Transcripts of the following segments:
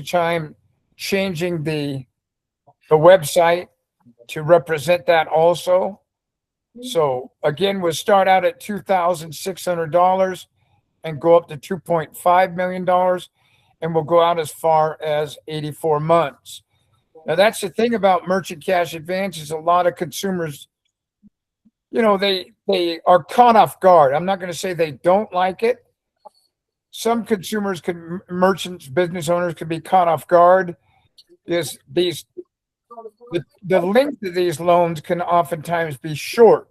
time changing the website to represent that also. So again, we'll start out at $2,600 and go up to $2.5 million, and we'll go out as far as 84 months. Now, that's the thing about merchant cash advances. A lot of consumers, they are caught off guard. I'm not going to say they don't like it. Some consumers merchants, business owners could be caught off guard because the length of these loans can oftentimes be short.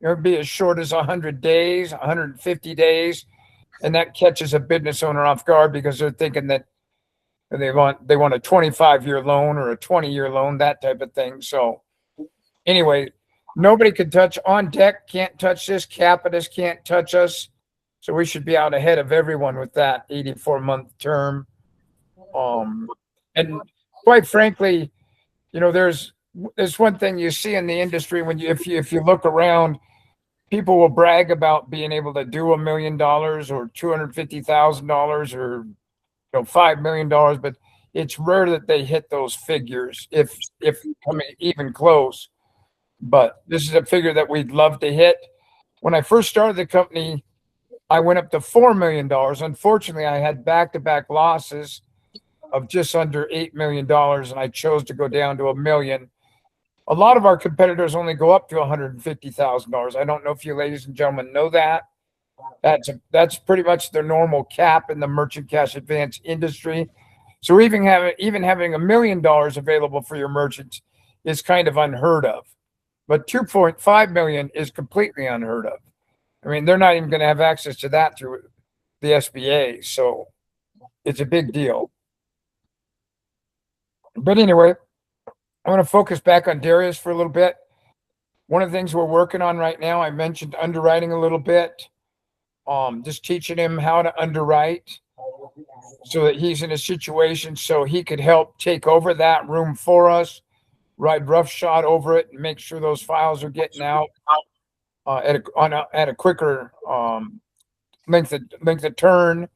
It would be as short as 100 days, 150 days, and that catches a business owner off guard because they're thinking that they want a 25-year loan or a 20-year loan, that type of thing. So anyway, nobody can touch On Deck, can't touch this. Capitus can't touch us. So we should be out ahead of everyone with that 84-month term. And quite frankly, there's one thing you see in the industry when if you look around, people will brag about being able to do $1 million or $250,000 or $5 million, but it's rare that they hit those figures if even close. But this is a figure that we'd love to hit. When I first started the company, I went up to $4 million. Unfortunately, I had back-to-back losses of just under $8 million, and I chose to go down to $1 million. A lot of our competitors only go up to $150,000. I don't know if you ladies and gentlemen know that. That's pretty much the normal cap in the merchant cash advance industry. So even having $1 million available for your merchants is kind of unheard of. But 2.5 million is completely unheard of. I mean, they're not even going to have access to that through the SBA. So it's a big deal. But anyway, I want to focus back on Darius for a little bit. One of the things we're working on right now, I mentioned underwriting a little bit. Just teaching him how to underwrite so that he's in a situation so he could help take over that room for us, ride roughshod over it, and make sure those files are getting out at a quicker length of turn.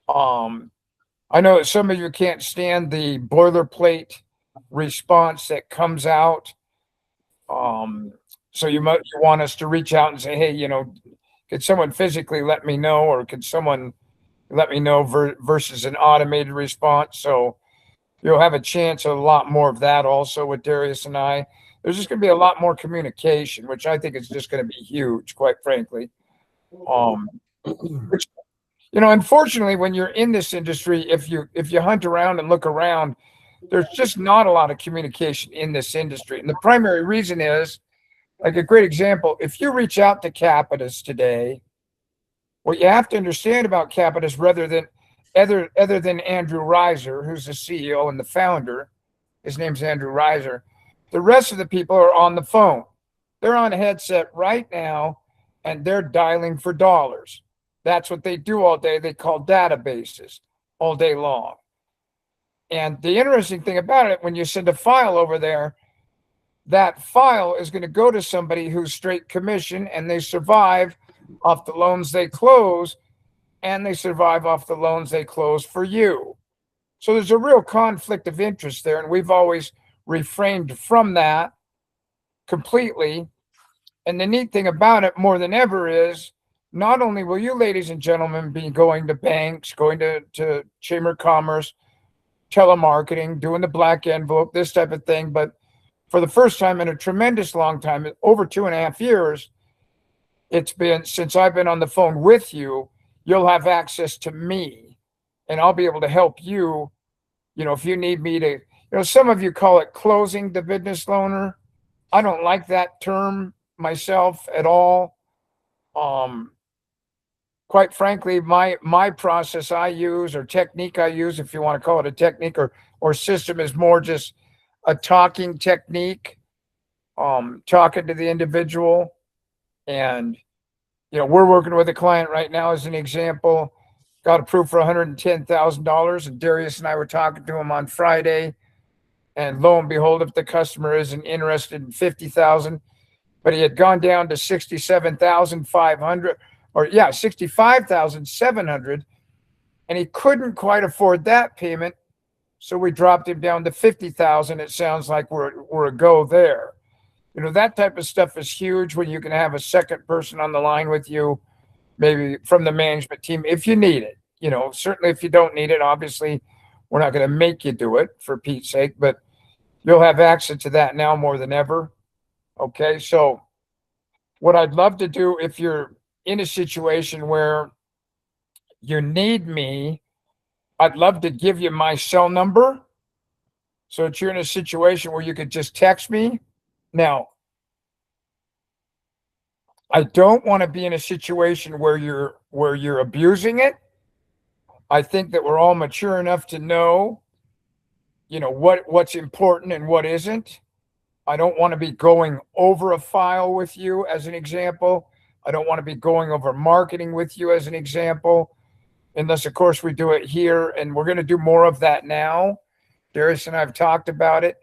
I know that some of you can't stand the boilerplate response that comes out. So you want us to reach out and say, hey, could someone physically let me know, or could someone let me know versus an automated response? So you'll have a chance of a lot more of that also with Darius and I. There's just going to be a lot more communication, which I think is just going to be huge, quite frankly. Unfortunately, when you're in this industry, if you hunt around and look around, there's just not a lot of communication in this industry. And the primary reason is, like a great example, if you reach out to Capitus today, what you have to understand about Capitus, other than Andrew Reiser, who's the CEO and the founder, his name's Andrew Reiser, the rest of the people are on the phone. They're on a headset right now, and they're dialing for dollars. That's what they do all day. They call databases all day long. And the interesting thing about it, when you send a file over there, that file is going to go to somebody who's straight commission, and they survive off the loans they close, and they survive off the loans they close for you. So there's a real conflict of interest there, and we've always refrained from that completely. And the neat thing about it more than ever is, not only will you ladies and gentlemen be going to banks, going to Chamber of Commerce, telemarketing, doing the black envelope, this type of thing, but for the first time in a tremendous long time, over 2.5 years, it's been since I've been on the phone with you, you'll have access to me, and I'll be able to help you. If you need me to, some of you call it closing the business loaner. I don't like that term myself at all. Quite frankly, my process I use, or technique I use, if you want to call it a technique or system, is more just a talking technique, talking to the individual. And, we're working with a client right now as an example, got approved for $110,000. And Darius and I were talking to him on Friday. And lo and behold, if the customer isn't interested in $50,000, but he had gone down to $67,500, or $65,700, and he couldn't quite afford that payment. So we dropped him down to 50,000. It sounds like we're a go there. You know, that type of stuff is huge when you can have a second person on the line with you, maybe from the management team, if you need it. You know, certainly if you don't need it, obviously we're not going to make you do it for Pete's sake, but you'll have access to that now more than ever. Okay. So what I'd love to do, if you're in a situation where you need me, I'd love to give you my cell number. So that you're in a situation where you could just text me. Now, I don't want to be in a situation where you're abusing it. I think that we're all mature enough to know, you know, what's important and what isn't. I don't want to be going over a file with you as an example. I don't want to be going over marketing with you as an example, unless of course we do it here, and we're going to do more of that now. Darius and I have talked about it.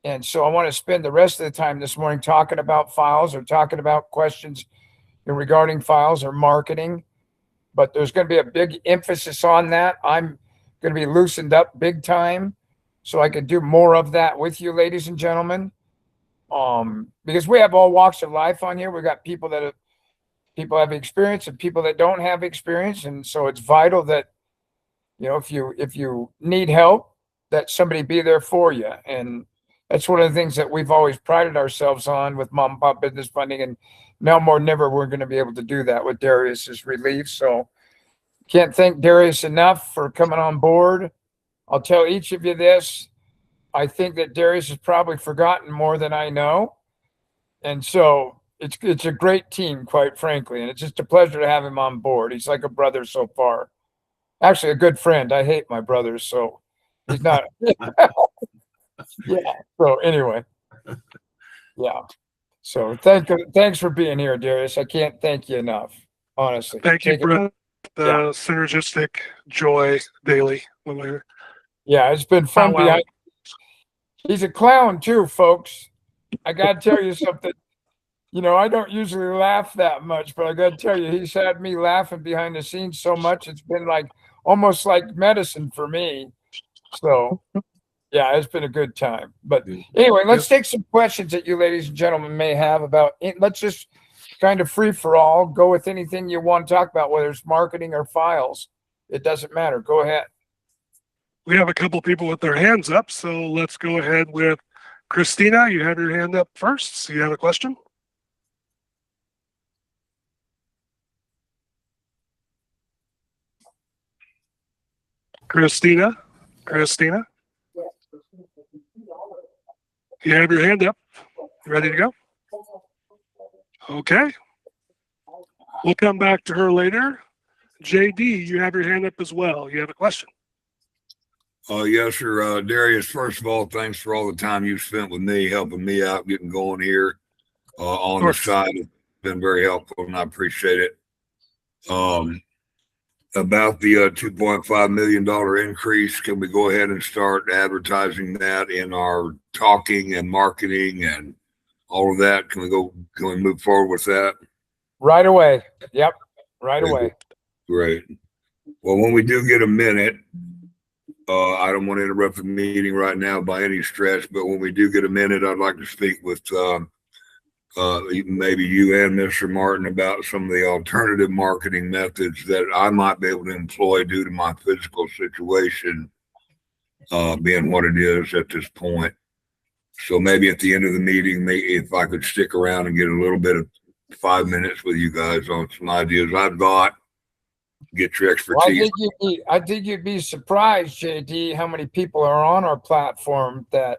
And so I want to spend the rest of the time this morning talking about files or talking about questions regarding files or marketing. But there's going to be a big emphasis on that. I'm going to be loosened up big time so I can do more of that with you, ladies and gentlemen. Because we have all walks of life on here. We got people that have experience and people that don't have experience. And so it's vital that, you know, if you need help, that somebody be there for you. And that's one of the things that we've always prided ourselves on with Mom and Pop Business Funding. And now more than ever, we're going to be able to do that with Darius's relief. So can't thank Darius enough for coming on board. I'll tell each of you this. I think that Darius has probably forgotten more than I know. And so it's a great team, quite frankly. And it's just a pleasure to have him on board. He's like a brother so far. Actually, a good friend. I hate my brothers, so he's not. Yeah. So anyway, yeah. So thanks for being here, Darius. I can't thank you enough, honestly. Thank you, Brett. The synergistic joy daily. Yeah, it's been fun. Wow. He's a clown too, folks. I got to tell you something. You know, I don't usually laugh that much, but I got to tell you, he's had me laughing behind the scenes so much. It's been like almost like medicine for me. So yeah, it's been a good time. But anyway, let's take some questions that you ladies and gentlemen may have about it. Let's just kind of free for all. Go with anything you want to talk about, whether it's marketing or files. It doesn't matter. Go ahead. We have a couple people with their hands up, so let's go ahead with Christina. You have your hand up first. So you have a question? Christina? You have your hand up. You ready to go? Okay. We'll come back to her later. JD, you have your hand up as well. You have a question? Yes, sir. Darius, first of all, thanks for all the time you spent with me, helping me out, getting going here on the side. It's been very helpful, and I appreciate it. About the $2.5 million increase, can we go ahead and start advertising that in our talking and marketing and all of that? Can we move forward with that? Right away. Yep. Right away. Great. Well, when we do get a minute, I don't want to interrupt the meeting right now by any stretch, but when we do get a minute, I'd like to speak with maybe you and Mr. Martin about some of the alternative marketing methods that I might be able to employ due to my physical situation being what it is at this point. So maybe at the end of the meeting, if I could stick around and get a little bit of 5 minutes with you guys on some ideas I've got, get your expertise. Well, I think you'd be surprised, JD, how many people are on our platform that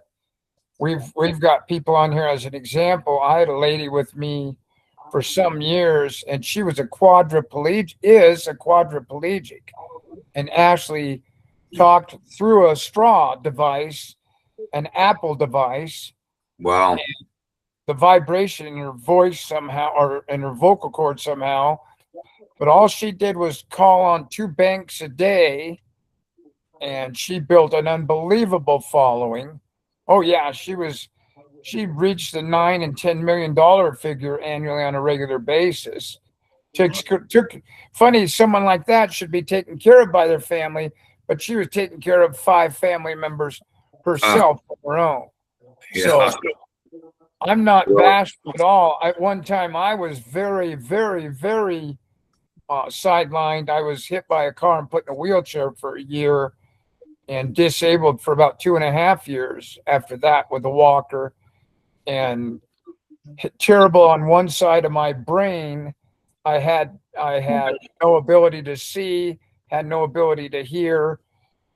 we've got people on here. As an example, I had a lady with me for some years, and she was a quadriplegic, and actually talked through a straw device, an Apple device. Wow. The vibration in her voice somehow, or in her vocal cord somehow, but all she did was call on 2 banks a day, and she built an unbelievable following. Oh yeah, she reached the $9 and $10 million figure annually on a regular basis. Funny, someone like that should be taken care of by their family, but she was taking care of 5 family members herself on her own. So Yeah. I'm not Well- bashful at all. At one time, I was very, very, very sidelined. I was hit by a car and put in a wheelchair for a year and disabled for about 2.5 years after that with a walker, and terrible on one side of my brain. I had no ability to see, had no ability to hear.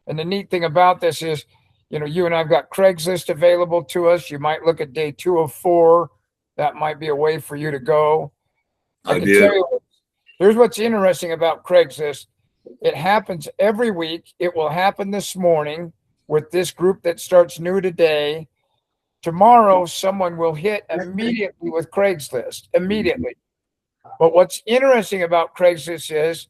And the neat thing about this is, you know, you and I've got Craigslist available to us. You might look at day 2 of 4. That might be a way for you to go. I can did. tell you, here's what's interesting about Craigslist. It happens every week. It will happen this morning with this group that starts new today. Tomorrow, someone will hit immediately with Craigslist, immediately. But what's interesting about Craigslist is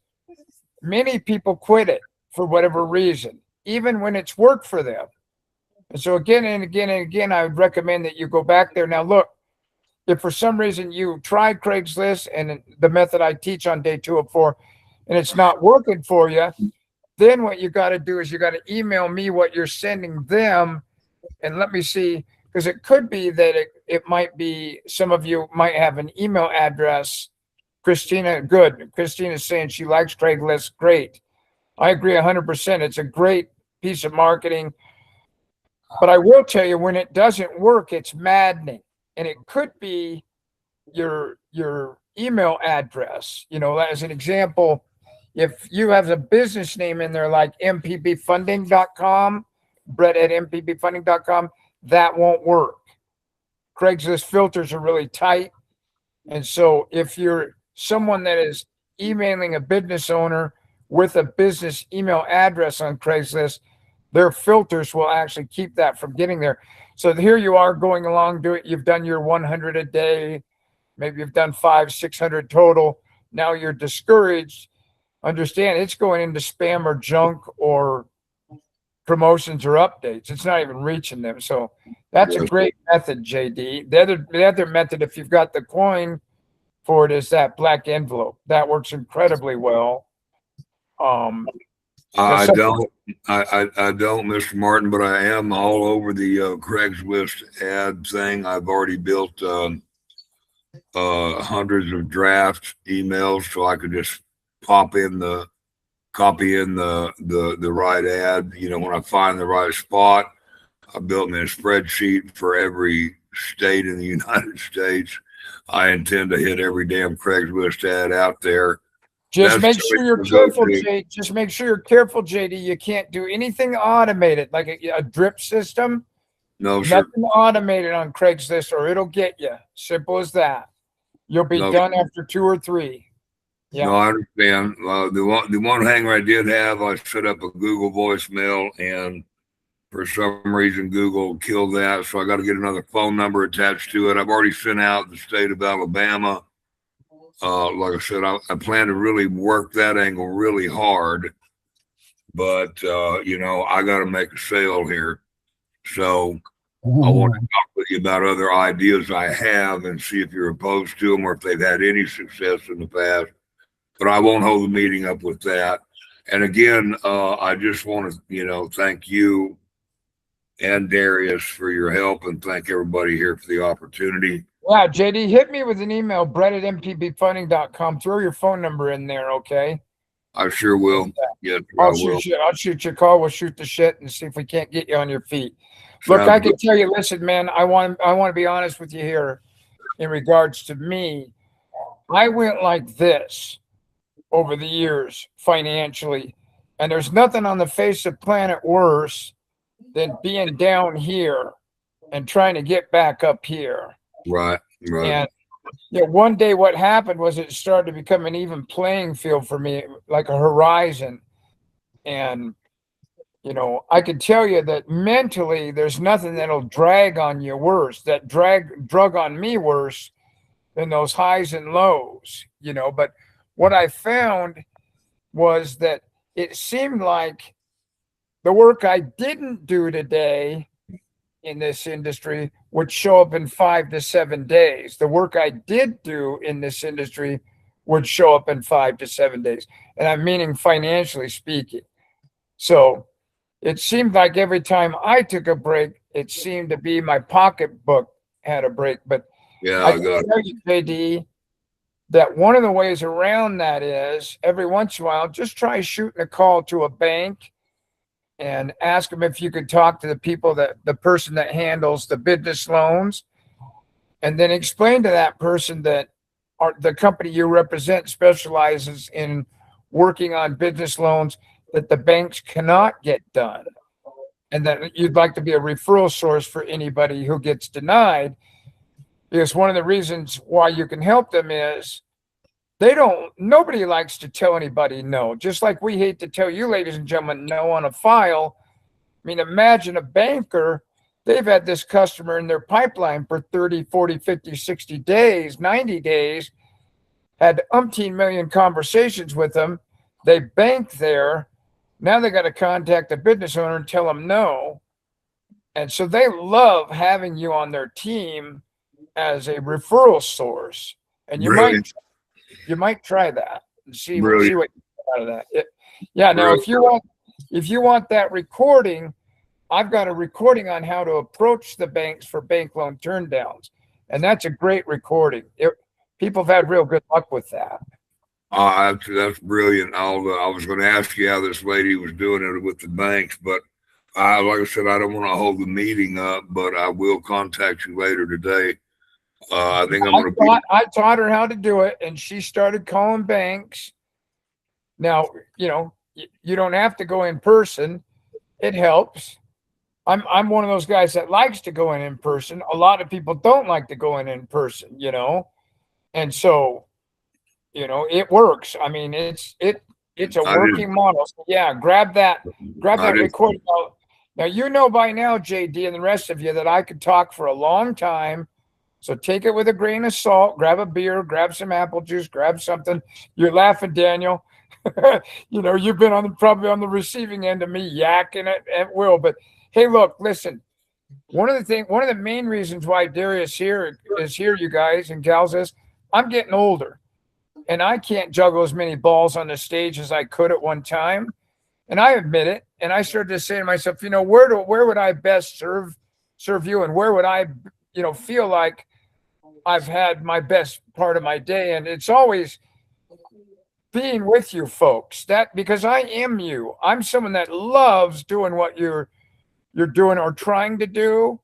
many people quit it for whatever reason, even when it's worked for them. And so again and again and again, I would recommend that you go back there. Now, look, if for some reason you tried Craigslist and the method I teach on day 2 of 4, and it's not working for you, then what you got to do is you got to email me what you're sending them, and let me see, because it could be that it might be, some of you might have an email address. Christina, good. Christina's saying she likes Craigslist. Great. I agree 100%. It's a great piece of marketing. But I will tell you, when it doesn't work, it's maddening. And it could be your email address. You know, as an example, if you have a business name in there like mpbfunding.com, brett@mpbfunding.com, that won't work. Craigslist filters are really tight. And so if you're someone that is emailing a business owner with a business email address on Craigslist, their filters will actually keep that from getting there. So here you are going along, you've done your 100 a day, maybe you've done 500-600 total. Now you're discouraged. Understand it's going into spam or junk or promotions or updates. It's not even reaching them. So that's a great method, JD. The other method, if you've got the coin for it, is that black envelope. That works incredibly well. I don't, Mr. Martin, but I am all over the Craigslist ad thing. I've already built hundreds of draft emails, so I could just copy in the right ad. You know, when I find the right spot, I built me a spreadsheet for every state in the United States. I intend to hit every damn Craigslist ad out there. Just make sure you're careful, JD. Just make sure you're careful, JD. You can't do anything automated, like a drip system. No, sir. Nothing automated on Craigslist, or it'll get you. Simple as that. You'll be done after 2 or 3. Yeah. No, I understand. The one hanger I did have, I set up a Google voicemail, and for some reason Google killed that, so I got to get another phone number attached to it. I've already sent out the state of Alabama. Like I said, I plan to really work that angle really hard, but you know, I got to make a sale here. So I want to talk with you about other ideas I have and see if you're opposed to them or if they've had any success in the past. But I won't hold the meeting up with that. And again, I just want to, you know, thank you and Darius for your help, and thank everybody here for the opportunity. Yeah, JD, hit me with an email, brett@mpbfunding.com. Throw your phone number in there, okay? I sure will. Yes, I'll shoot you a call. We'll shoot the shit and see if we can't get you on your feet. Look, I can tell you, listen, man, I want to be honest with you here in regards to me. I went like this over the years financially, and there's nothing on the face of planet worse than being down here and trying to get back up here. Right. And one day what happened was it started to become an even playing field for me, like a horizon. And, you know, I could tell you that mentally there's nothing that'll drag on you worse, that drug on me worse than those highs and lows, you know. But what I found was that it seemed like the work I didn't do today in this industry would show up in 5 to 7 days. The work I did do in this industry would show up in 5 to 7 days. And I'm meaning financially speaking. So it seemed like every time I took a break, it seemed to be my pocketbook had a break. But Yeah, I I can got tell you, JD, that one of the ways around that is every once in a while, just try shooting a call to a bank and ask them if you could talk to the people that the person that handles the business loans, and then explain to that person that the company you represent specializes in working on business loans that the banks cannot get done, and that you'd like to be a referral source for anybody who gets denied. Because one of the reasons why you can help them is nobody likes to tell anybody no. Just like we hate to tell you, ladies and gentlemen, no on a file. I mean, imagine a banker, they've had this customer in their pipeline for 30, 40, 50, 60 days, 90 days, had umpteen million conversations with them. They bank there. Now they got to contact the business owner and tell them no. And so they love having you on their team as a referral source. And you might try that and see what you get out of that. Yeah. Now, if you want that recording, I've got a recording on how to approach the banks for bank loan turndowns, and that's a great recording. People have had real good luck with that. That's brilliant. I was going to ask you how this lady was doing it with the banks, but like I said, I don't want to hold the meeting up, but I will contact you later today. I think I taught her how to do it, and she started calling banks. Now, you don't have to go in person. It helps. I'm one of those guys that likes to go in person. A lot of people don't like to go in person, and so, it works. I mean, it's a working model. So yeah, grab that recording. Now, by now, JD and the rest of you, that I could talk for a long time. So take it with a grain of salt, grab a beer, grab some apple juice, grab something. You're laughing, Daniel. You've been probably on the receiving end of me yakking it at will. But hey, look, listen. One of the main reasons why Darius is here, you guys and gals, is I'm getting older, and I can't juggle as many balls on the stage as I could at one time. And I admit it. And I started to say to myself, where would I best serve you, and where would I, feel like I've had my best part of my day? And it's always being with you folks, because I am you. I'm someone that loves doing what you're doing or trying to do.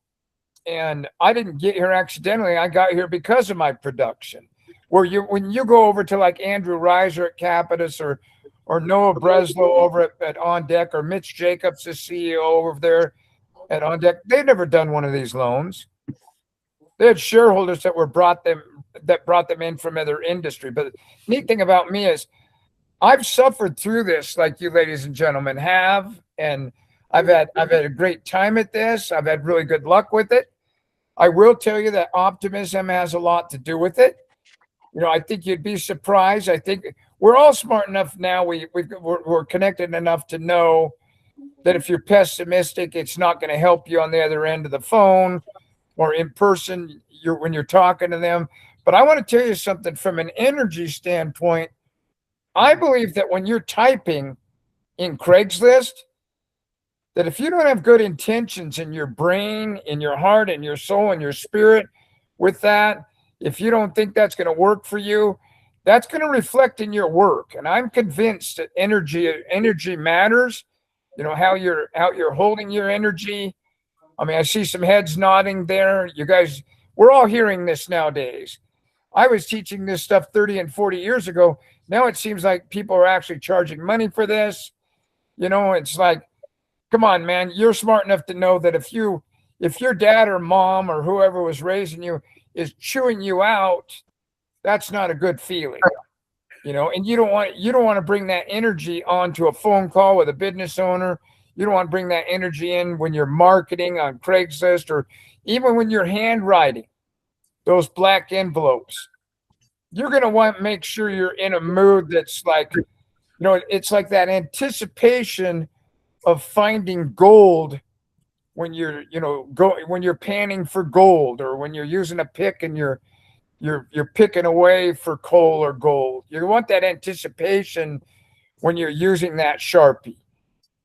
And I didn't get here accidentally. I got here because of my production. When you go over to like Andrew Reiser at Capitus or Noah Breslow over at On Deck, or Mitch Jacobs, the CEO over there at On Deck, they've never done one of these loans. They had shareholders that brought them in from other industry. But the neat thing about me is I've suffered through this, like you ladies and gentlemen have, and I've had a great time at this. I've had really good luck with it. I will tell you that optimism has a lot to do with it. I think you'd be surprised. I think we're all smart enough now. We're connected enough to know that if you're pessimistic, it's not going to help you on the other end of the phone or in person when you're talking to them. But I want to tell you something from an energy standpoint. I believe that when you're typing in Craigslist, that if you don't have good intentions in your brain, in your heart, in your soul, in your spirit with that, if you don't think that's going to work for you, that's going to reflect in your work. And I'm convinced that energy matters. How you're holding your energy. I mean, I see some heads nodding there. You guys, we're all hearing this nowadays. I was teaching this stuff 30 and 40 years ago. Now it seems like people are actually charging money for this. It's like, come on, man, you're smart enough to know that if your dad or mom or whoever was raising you is chewing you out, that's not a good feeling. And you don't want to bring that energy onto a phone call with a business owner. You don't want to bring that energy in when you're marketing on Craigslist, or even when you're handwriting those black envelopes. You're going to want to make sure you're in a mood that's like, it's like that anticipation of finding gold when you're, when you're panning for gold, or when you're using a pick and you're picking away for coal or gold. You want that anticipation when you're using that Sharpie.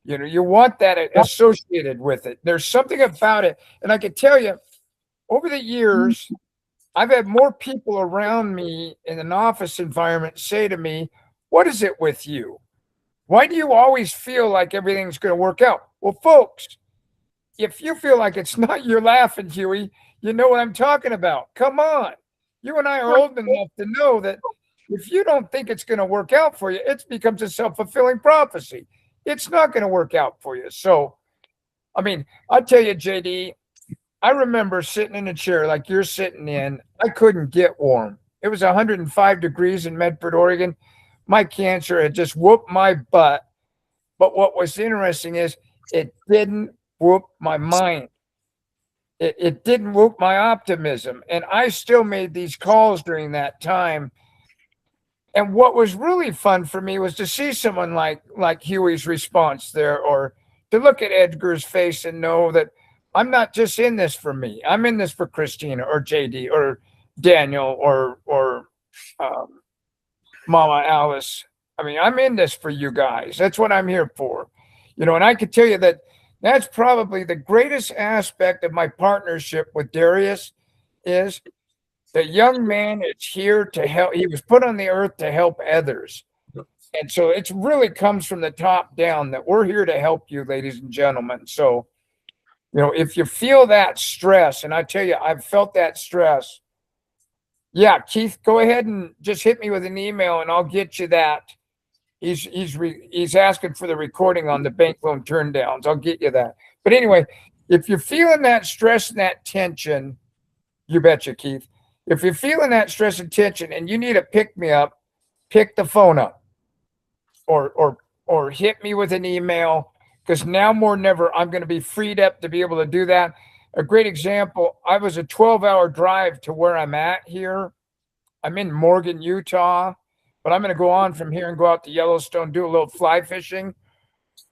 You know, you want that associated with it. There's something about it. And I can tell you, over the years, I've had more people around me in an office environment say to me, what is it with you? Why do you always feel like everything's going to work out? Well, folks, if you feel like it's not, you're laughing, Huey. You know what I'm talking about. Come on. You and I are old enough to know that if you don't think it's going to work out for you, it becomes a self-fulfilling prophecy. It's not going to work out for you. So, I mean, I'll tell you, JD, I remember sitting in a chair like you're sitting in. I couldn't get warm. It was 105 degrees in Medford, Oregon. My cancer had just whooped my butt. But what was interesting is it didn't whoop my mind. It didn't whoop my optimism. And I still made these calls during that time. And what was really fun for me was to see someone like Huey's response there, or to look at Edgar's face and know that I'm not just in this for me. I'm in this for Christina or JD or Daniel or Mama Alice. I mean, I'm in this for you guys. That's what I'm here for. You know, and I could tell you that that's probably the greatest aspect of my partnership with Darius is the young man is here to help. He was put on the earth to help others. And so it really comes from the top down that we're here to help you, ladies and gentlemen. So, you know, if you feel that stress, and I tell you, I've felt that stress. Yeah, Keith, go ahead and just hit me with an email and I'll get you that. He's asking for the recording on the bank loan turndowns. I'll get you that. But anyway, if you're feeling that stress and that tension, you betcha, Keith. If you're feeling that stress and tension and you need a pick me up, pick the phone up or hit me with an email, because now more than ever, I'm going to be freed up to be able to do that. A great example, I was a 12-hour drive to where I'm at here. I'm in Morgan, Utah, but I'm going to go on from here and go out to Yellowstone, do a little fly fishing.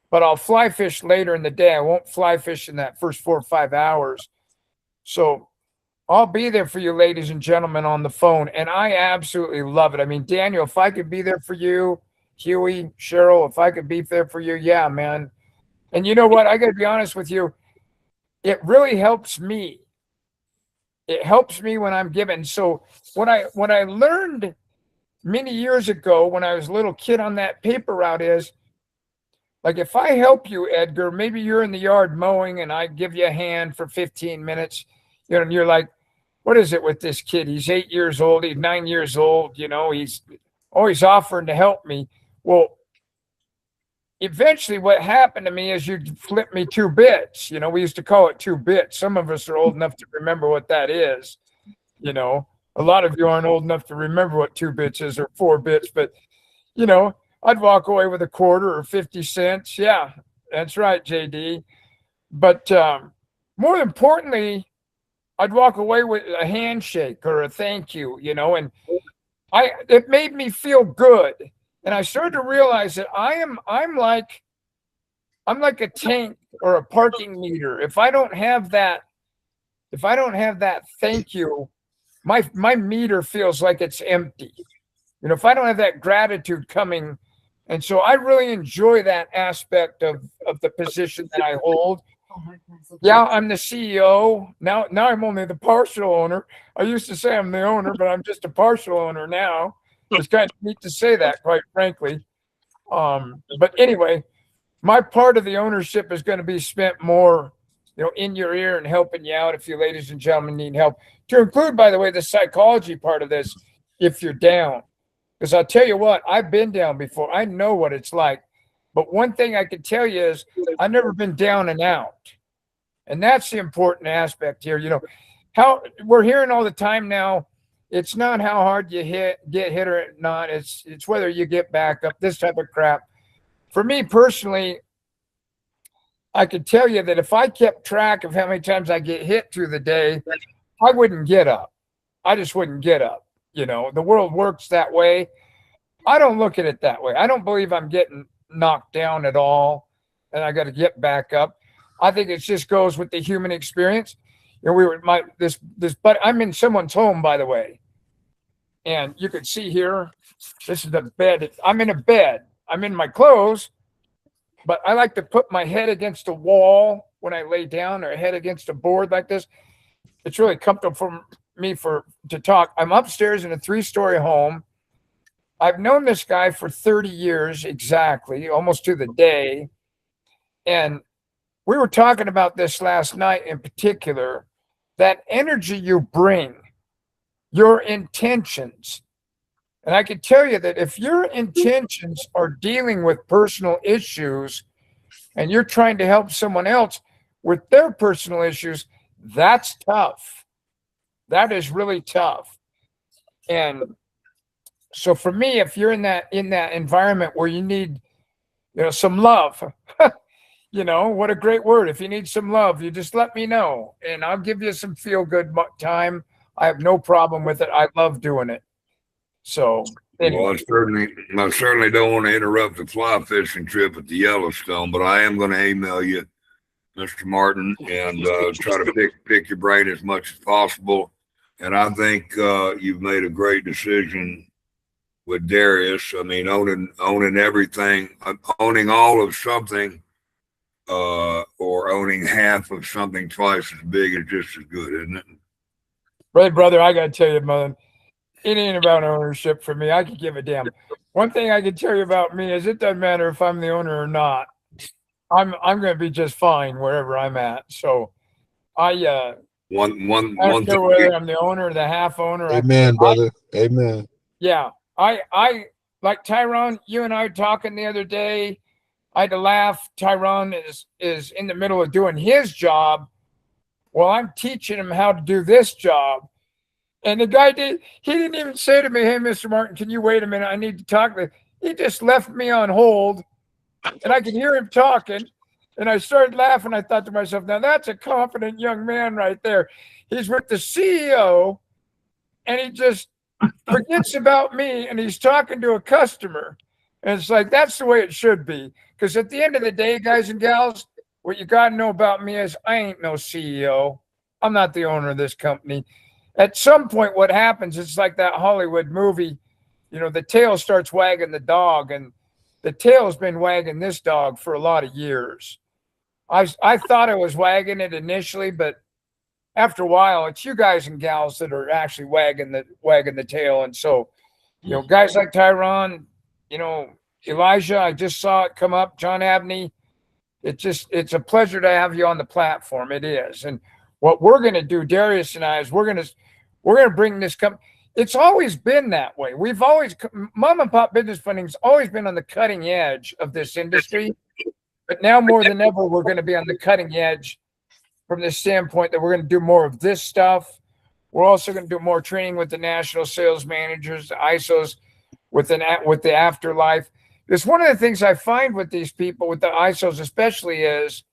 But I'll fly fish later in the day. I won't fly fish in that first 4 or 5 hours. So I'll be there for you, ladies and gentlemen, on the phone. And I absolutely love it. I mean, Daniel, if I could be there for you, Huey, Cheryl, if I could be there for you, yeah, man. And you know what? I got to be honest with you. It really helps me. It helps me when I'm given. So what I learned many years ago when I was a little kid on that paper route is, like, if I help you, Edgar, maybe you're in the yard mowing and I give you a hand for 15 minutes, you know, and you're like, what is it with this kid? He's 8 years old. He's 9 years old. You know, he's always offering to help me. Well, eventually what happened to me is you flip me 2 bits. You know, we used to call it 2 bits. Some of us are old enough to remember what that is. You know, a lot of you aren't old enough to remember what 2 bits is or 4 bits, but, you know, I'd walk away with a quarter or 50 cents. Yeah, that's right, JD. But more importantly, I'd walk away with a handshake or a thank you, you know, and it made me feel good. And I started to realize that I'm like a tank or a parking meter. If I don't have that thank you, my meter feels like it's empty. You know, if I don't have that gratitude coming. And so I really enjoy that aspect of the position that I hold. Yeah, I'm the CEO. Now I'm only the partial owner. I used to say I'm the owner, but I'm just a partial owner now. It's kind of neat to say that, quite frankly. But anyway, my part of the ownership is going to be spent more, you know, in your ear and helping you out if you ladies and gentlemen need help. To include, by the way, the psychology part of this, if you're down. Because I'll tell you what, I've been down before. I know what it's like. But one thing I can tell you is I've never been down and out. And that's the important aspect here. You know, how we're hearing all the time now, it's not how hard you get hit or not. It's whether you get back up, this type of crap. For me personally, I could tell you that if I kept track of how many times I get hit through the day, I wouldn't get up. I just wouldn't get up. You know, the world works that way. I don't look at it that way. I don't believe I'm getting knocked down at all and I got to get back up. I think it just goes with the human experience. You know, but I'm in someone's home, by the way. And you can see here, this is the bed. I'm in a bed. I'm in my clothes, but I like to put my head against a wall when I lay down or head against a board like this. It's really comfortable for me to talk. I'm upstairs in a 3-story home. I've known this guy for 30 years exactly, almost to the day. And we were talking about this last night in particular, that energy you bring, your intentions. And I can tell you that if your intentions are dealing with personal issues and you're trying to help someone else with their personal issues, that's tough. That is really tough. And so for me, if you're in that environment where you need, some love, what a great word. If you need some love, you just let me know and I'll give you some feel good time. I have no problem with it. I love doing it. So anyway. Well, I certainly don't want to interrupt the fly fishing trip at the Yellowstone, but I am going to email you, Mr. Martin, and try to pick your brain as much as possible. And I think you've made a great decision with Darius. I mean, owning everything, owning all of something, or owning half of something twice as big is just as good, isn't it? Right, brother, I got to tell you, man, it ain't about ownership for me. I could give a damn. One thing I can tell you about me is it doesn't matter if I'm the owner or not. I'm going to be just fine wherever I'm at. So I don't care whether I'm the owner or the half owner. Amen, brother. Amen. Yeah. I like Tyrone, you and I were talking the other day. I had to laugh. Tyrone is in the middle of doing his job. Well, I'm teaching him how to do this job. And the guy he didn't even say to me, hey, Mr. Martin, can you wait a minute? I need to talk to you. He just left me on hold and I could hear him talking. And I started laughing. I thought to myself, now that's a confident young man right there. He's with the CEO and he just forgets about me and he's talking to a customer. And it's like, that's the way it should be. Because at the end of the day, guys and gals, what you got to know about me is I ain't no CEO. I'm not the owner of this company. At some point, what happens, it's like that Hollywood movie, the tail starts wagging the dog, and the tail's been wagging this dog for a lot of years. I thought I was wagging it initially, but after a while, it's you guys and gals that are actually wagging the tail. And so, guys like Tyrone, Elijah, I just saw it come up, John Abney. It's a pleasure to have you on the platform. It is. And what we're going to do, Darius and I, is we're going to bring this company. It's always been that way. We've always, mom and pop business funding's always been on the cutting edge of this industry. But now more than ever, we're going to be on the cutting edge from the standpoint that we're going to do more of this stuff. We're also going to do more training with the national sales managers, the ISOs, with the afterlife. Because one of the things I find with these people, with the ISOs especially, is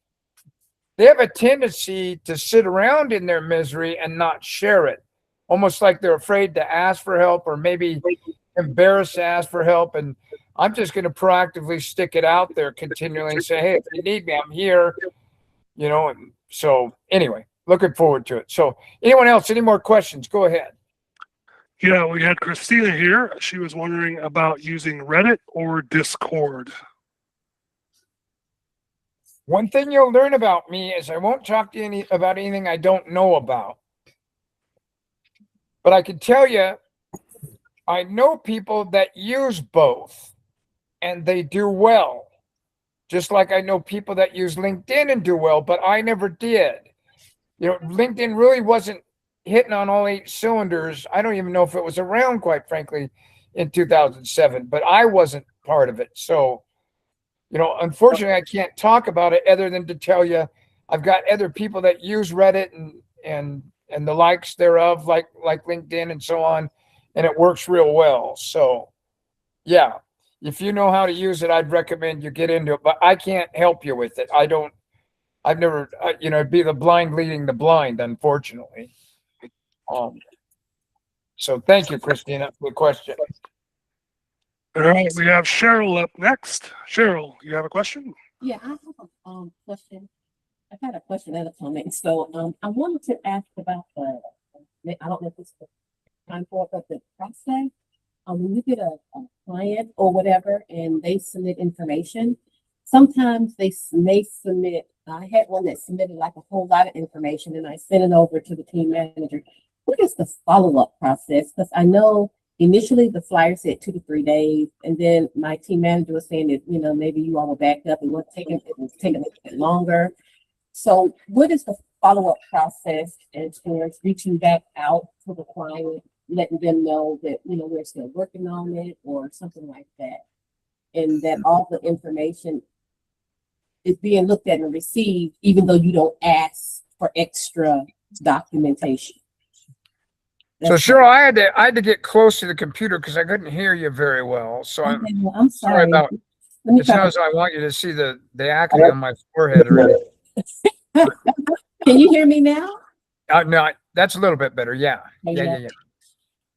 they have a tendency to sit around in their misery and not share it. Almost like they're afraid to ask for help or maybe embarrassed to ask for help. And I'm just going to proactively stick it out there continually and say, hey, if you need me, I'm here. And so anyway, looking forward to it. So anyone else, any more questions? Go ahead. Yeah, we had Christina here. She was wondering about using Reddit or Discord. One thing you'll learn about me is I won't talk to you about anything I don't know about. But I can tell you, I know people that use both and they do well. Just like I know people that use LinkedIn and do well, but I never did. LinkedIn really wasn't hitting on all 8 cylinders. I don't even know if it was around, quite frankly, in 2007, but I wasn't part of it. So, unfortunately, I can't talk about it other than to tell you I've got other people that use Reddit and the likes thereof, like LinkedIn and so on, and it works real well. So, yeah, if you know how to use it, I'd recommend you get into it, but I can't help you with it. I've never, it'd be the blind leading the blind, unfortunately. So thank you, Christina, for the question. All right, we have Cheryl up next. Cheryl, you have a question? Yeah, I have a question. I've had a question and a comment. So I wanted to ask about I don't know if it's the time for it, but the process. When you get a client or whatever and they submit information, sometimes may submit, I had one that submitted like a whole lot of information and I sent it over to the team manager. What is the follow-up process? Because I know initially the flyer said 2 to 3 days, and then my team manager was saying that, you know, maybe you all were backed up and it was taking a little bit longer. So what is the follow-up process as far as reaching back out to the client, letting them know that, you know, we're still working on it or something like that? And that all the information is being looked at and received, even though you don't ask for extra documentation. So Cheryl, I had to get close to the computer because I couldn't hear you very well. So I'm Okay, well, I'm sorry sorry. about. Let me It's try not to- as though I want you to see the acne on my forehead or anything. Can you hear me now? No, that's a little bit better. Yeah. Okay, Yeah.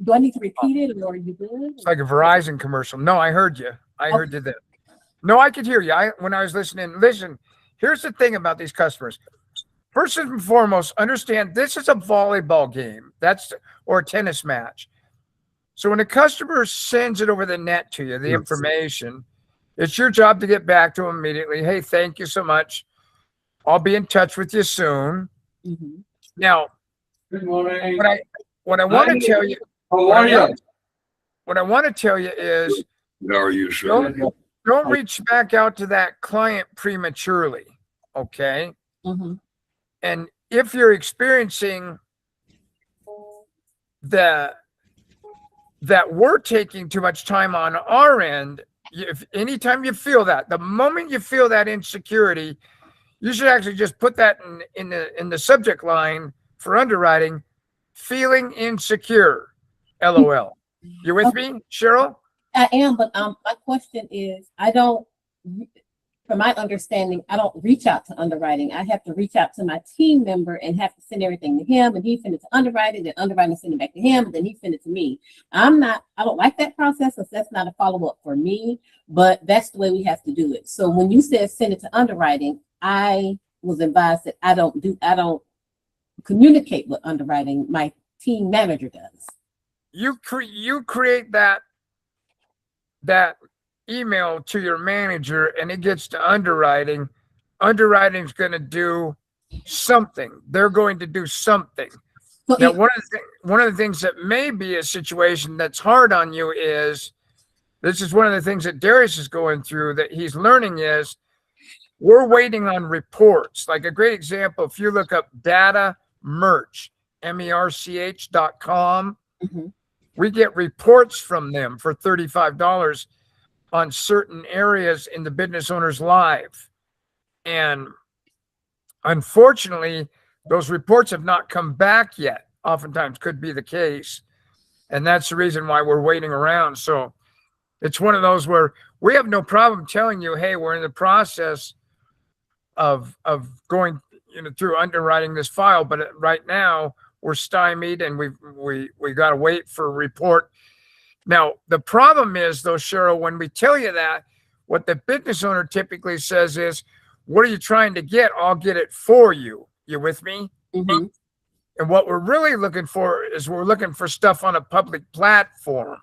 Do I need to repeat it or are you good? It's like a Verizon commercial. No, I heard you. I heard you there. No, I could hear you. When I was listening. Listen, here's the thing about these customers. First and foremost, understand this is a volleyball game. Or a tennis match. So when a customer sends it over the net to you, the information, it's your job to get back to them immediately. Hey, thank you so much. I'll be in touch with you soon. Mhm. Now, Good morning. what I want to tell you, How are you? what I want to tell you is How are you, sir? don't reach back out to that client prematurely. Okay. Mhm. And if you're experiencing that we're taking too much time on our end, if anytime you feel that, the moment you feel that insecurity, you should actually just put that in the subject line for underwriting, feeling insecure, LOL. You with me, Cheryl? I am, but my question is, from my understanding, I don't reach out to underwriting. I have to reach out to my team member and have to send everything to him, and he send it to underwriting, then underwriting send it back to him, and then he send it to me. I don't like that process, because that's not a follow-up for me, but that's the way we have to do it. So when you said send it to underwriting, I was advised that I don't communicate with underwriting. My team manager does. You create that email to your manager and it gets to underwriting. Underwriting's going to do something. They're going to do something. So Now, one of the things that may be a situation that's hard on you is, this is one of the things that Darius is going through that he's learning is, we're waiting on reports. Like a great example, if you look up data merch, MERCH.com, Mhm. we get reports from them for $35 on certain areas in the business owner's life. And unfortunately, those reports have not come back yet. Oftentimes could be the case. And that's the reason why we're waiting around. So it's one of those where we have no problem telling you, hey, we're in the process of going through underwriting this file, but right now we're stymied and we got to wait for a report. Now, the problem is, though, Cheryl, when we tell you that, what the business owner typically says is, what are you trying to get? I'll get it for you. You with me? Mhm. And what we're really looking for is we're looking for stuff on a public platform.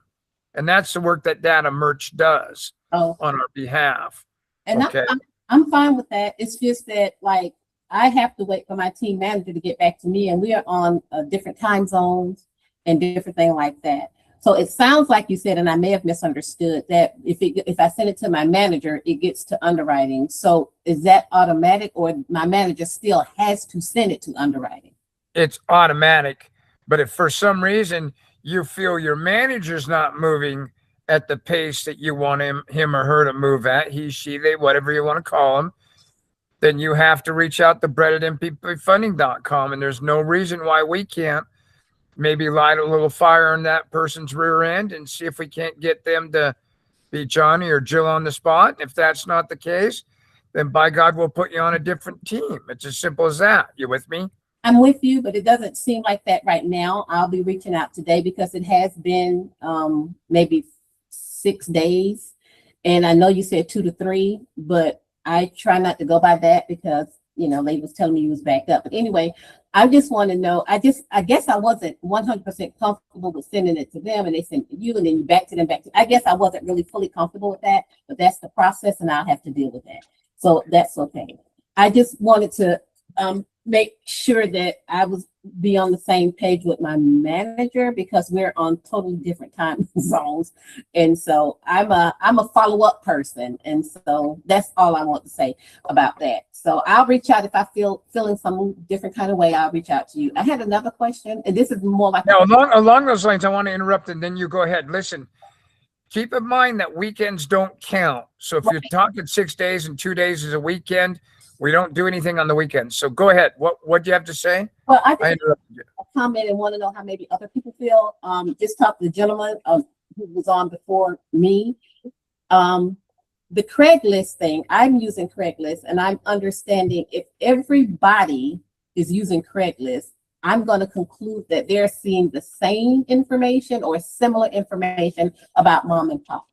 And that's the work that Data Merch does Oh, on our behalf. and Okay. I'm fine with that. It's just that, like, I have to wait for my team manager to get back to me, and we are on different time zones and different thing like that. So it sounds like you said, and I may have misunderstood, that if I send it to my manager, it gets to underwriting. So is that automatic, or my manager still has to send it to underwriting? It's automatic. But if for some reason you feel your manager's not moving at the pace that you want him or her to move at, he, she, they, whatever you want to call them, then you have to reach out to Brett at mppfunding.com. And there's no reason why we can't maybe light a little fire in that person's rear end and see if we can't get them to be Johnny or Jill on the spot. And if that's not the case, then by God, we'll put you on a different team. It's as simple as that. You with me? I'm with you, but it doesn't seem like that right now. I'll be reaching out today because it has been maybe 6 days. And I know you said 2 to 3, but I try not to go by that because, they was telling me you was backed up. But anyway, I just want to know, I guess I wasn't 100% comfortable with sending it to them, and they sent it to you, and then you back to them. I guess I wasn't really fully comfortable with that, but that's the process, and I'll have to deal with that. So that's okay. I just wanted to make sure that I was be on the same page with my manager because we're on totally different time zones. And so I'm a follow-up person. And so that's all I want to say about that. So I'll reach out if I feeling some different kind of way, I'll reach out to you. I had another question, and this is more like Now, along those lines, I want to interrupt and then you go ahead. Listen, keep in mind that weekends don't count. So if you're talking 6 days and 2 days is a weekend, we don't do anything on the weekends. So go ahead. What do you have to say? well, I I just interrupted you. comment and want to know how maybe other people feel. Just talk to the gentleman who was on before me. The Craigslist thing, I'm using Craigslist and I'm understanding if everybody is using Craigslist, I'm going to conclude that they're seeing the same information or similar information about mom and pop.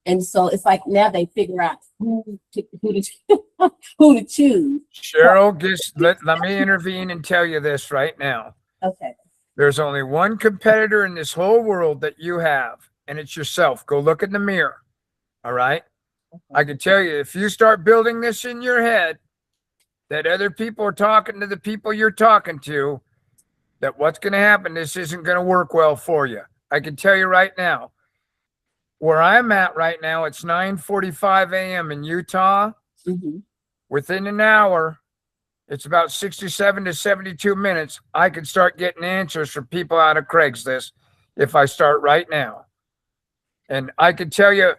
And so it's like now they figure out who to choose. Cheryl, let me intervene and tell you this right now. Okay. There's only one competitor in this whole world that you have, and it's yourself. Go look in the mirror. All right. I can tell you, if you start building this in your head, that other people are talking to the people you're talking to, that what's going to happen, this isn't going to work well for you. I can tell you right now. Where I'm at right now, it's 9:45 a.m. in Utah. Mhm. Within an hour, it's about 67 to 72 minutes. I can start getting answers from people out of Craigslist if I start right now. And I can tell you,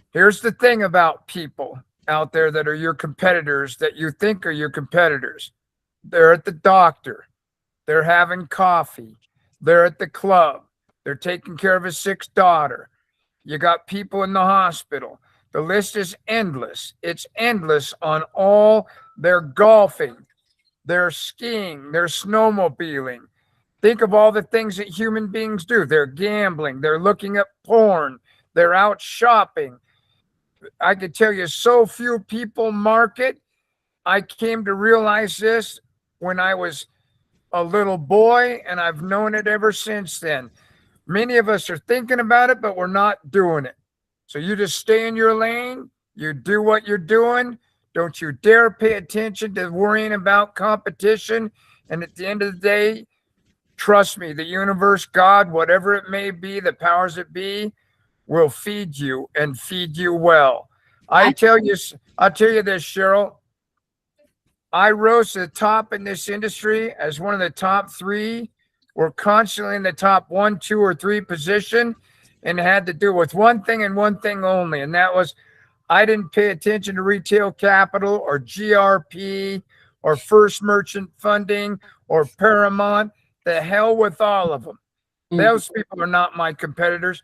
here's the thing about people out there that are your competitors that you think are your competitors. They're at the doctor. They're having coffee. They're at the club. They're taking care of a sick daughter. You got people in the hospital. The list is endless. It's endless on all their golfing, their skiing, their snowmobiling. Think of all the things that human beings do. They're gambling. They're looking at porn. They're out shopping. I could tell you so few people market. I came to realize this when I was a little boy, and I've known it ever since then. Many of us are thinking about it, but we're not doing it. So you just stay in your lane. You do what you're doing. Don't you dare pay attention to worrying about competition. And at the end of the day, trust me, the universe, God, whatever it may be, the powers that be, will feed you and feed you well. I'll tell you this, Cheryl. I rose to the top in this industry as one of the top three. We're constantly in the top 1, 2, or 3 position, and it had to do with one thing and one thing only. And that was, I didn't pay attention to retail capital or GRP or First Merchant Funding or Paramount. The hell with all of them. Those people are not my competitors.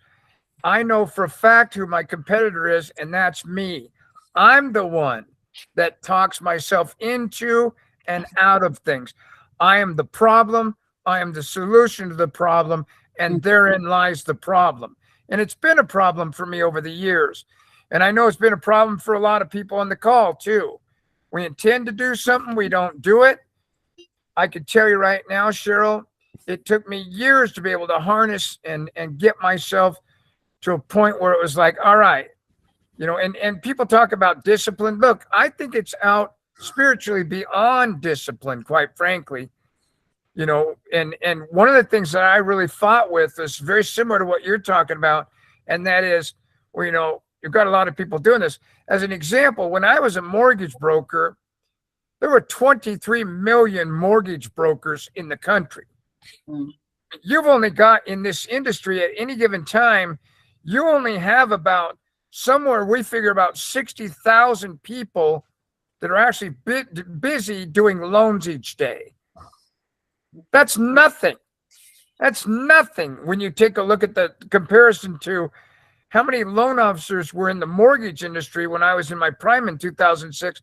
I know for a fact who my competitor is, and that's me. I'm the one that talks myself into and out of things. I am the problem. I am the solution to the problem, and therein lies the problem. And it's been a problem for me over the years. And I know it's been a problem for a lot of people on the call too. We intend to do something, we don't do it. I can tell you right now, Cheryl, it took me years to be able to harness and get myself to a point where it was like, all right, you know, and people talk about discipline. Look, I think it's out spiritually beyond discipline, quite frankly. You know, and one of the things that I really fought with is very similar to what you're talking about. And that is, well, you know, you've got a lot of people doing this. As an example, when I was a mortgage broker, there were 23 million mortgage brokers in the country. You've only got in this industry at any given time, you only have about somewhere we figure about 60,000 people that are actually busy doing loans each day. That's nothing. That's nothing when you take a look at the comparison to how many loan officers were in the mortgage industry when I was in my prime in 2006.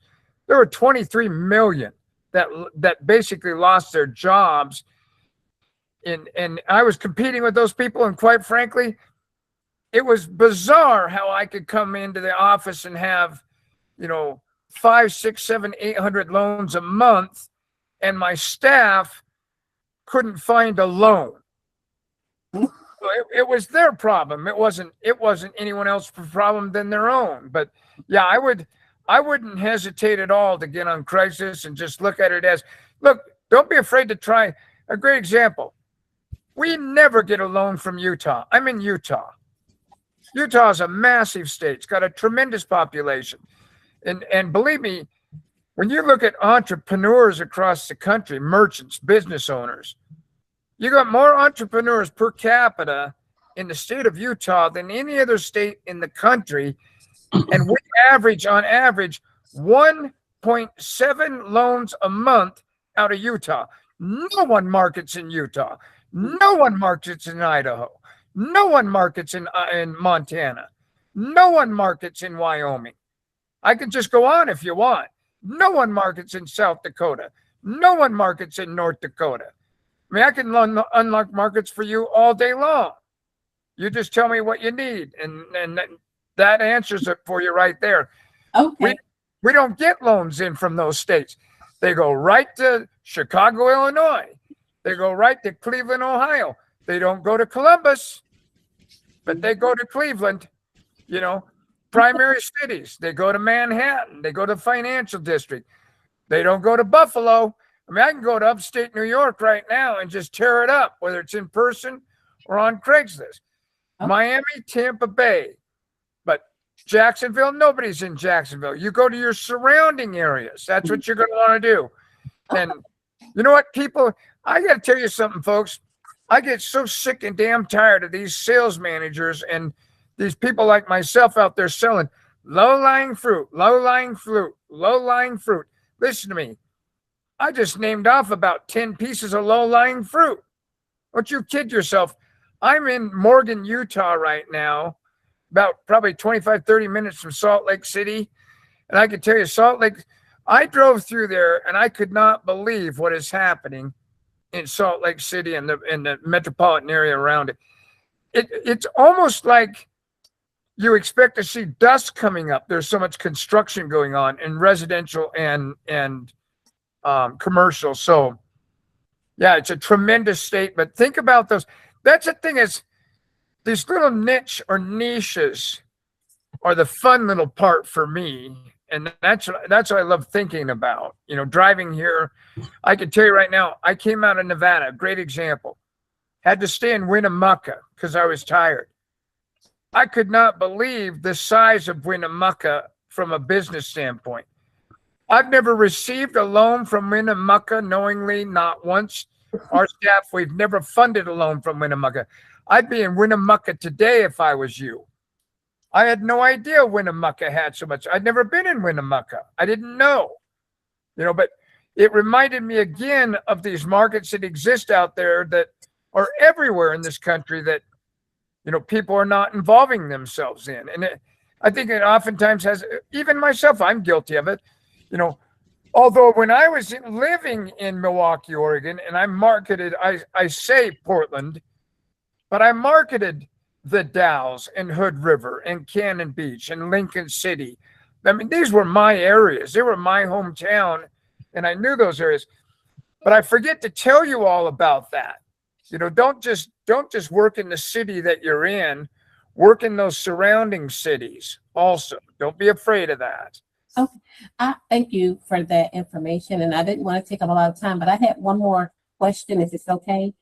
There were 23 million that basically lost their jobs. And I was competing with those people. And quite frankly, it was bizarre how I could come into the office and have, you know, 5, 6, 7, 800 loans a month, and my staff couldn't find a loan. It was their problem. It wasn't anyone else's problem than their own. But yeah, I wouldn't hesitate at all to get on Craigslist and just look at it as, look, don't be afraid to try. A great example. We never get a loan from Utah. I'm in Utah. Utah is a massive state. It's got a tremendous population. And believe me, when you look at entrepreneurs across the country, merchants, business owners, you got more entrepreneurs per capita in the state of Utah than any other state in the country. And we average, on average, 1.7 loans a month out of Utah. No one markets in Utah. No one markets in Idaho. No one markets in Montana. No one markets in Wyoming. I can just go on if you want. No one markets in South Dakota. No one markets in North Dakota. I mean, I can unlock markets for you all day long. You just tell me what you need, and that answers it for you right there. Okay. We don't get loans in from those states. They go right to Chicago, Illinois. They go right to Cleveland, Ohio. They don't go to Columbus, but they go to Cleveland, you know, primary cities. They go to Manhattan. They go to financial district. They don't go to Buffalo. I mean, I can go to upstate New York right now and just tear it up, whether it's in person or on Craigslist. Okay. Miami, Tampa Bay. But Jacksonville, nobody's in Jacksonville. You go to your surrounding areas. That's what you're going to want to do. And you know what, people, I got to tell you something, folks. I get so sick and damn tired of these sales managers and these people like myself out there selling low-lying fruit, low-lying fruit, low-lying fruit. Listen to me. I just named off about 10 pieces of low-lying fruit. Don't you kid yourself. I'm in Morgan, Utah right now, about probably 25, 30 minutes from Salt Lake City. And I can tell you, Salt Lake, I drove through there and I could not believe what is happening in Salt Lake City and the metropolitan area around it. It's almost like you expect to see dust coming up. There's so much construction going on in residential and commercial. So yeah, it's a tremendous state, but think about those. That's the thing, is these little niche or niches are the fun little part for me. And that's what I love thinking about. You know, driving here, I can tell you right now, I came out of Nevada, great example. Had to stay in Winnemucca because I was tired. I could not believe the size of Winnemucca from a business standpoint. I've never received a loan from Winnemucca knowingly, not once. Our staff, we've never funded a loan from Winnemucca. I'd be in Winnemucca today if I was you. I had no idea Winnemucca had so much. I'd never been in Winnemucca. I didn't know, you know, but it reminded me again of these markets that exist out there that are everywhere in this country that, you know, people are not involving themselves in. And I think it oftentimes has, even myself, I'm guilty of it, you know. Although when I was living in Milwaukee, Oregon, and I marketed, I say Portland, but I marketed the Dalles and Hood River and Cannon Beach and Lincoln City. I mean, these were my areas. They were my hometown, and I knew those areas. But I forget to tell you all about that. You know, don't just work in the city that you're in. Work in those surrounding cities also. Don't be afraid of that. Okay. I thank you for that information, and I didn't want to take up a lot of time, but I had one more question, if it's okay.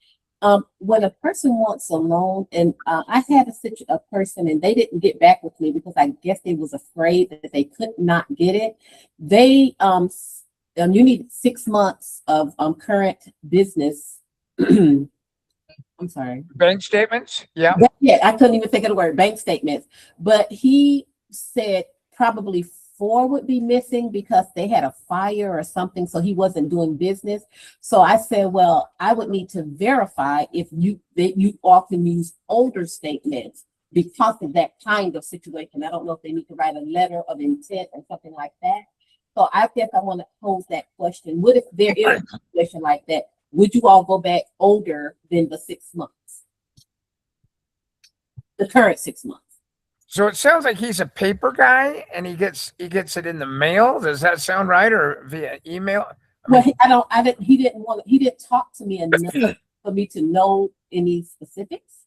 When a person wants a loan, and I had a person, and they didn't get back with me because I guess they was afraid that they could not get it. They you need 6 months of current business. I'm sorry. Bank statements? Yeah. Yeah, I couldn't even think of the word bank statements. But he said probably 4 would be missing because they had a fire or something, so he wasn't doing business. So I said, well, I would need to verify if you often use older statements because of that kind of situation. I don't know if they need to write a letter of intent or something like that. So I guess I want to pose that question. What if there is a situation like that? Would you all go back older than the 6 months? The current 6 months. So it sounds like he's a paper guy and he gets it in the mail. Does that sound right, or via email? Well, he didn't talk to me enough for me to know any specifics.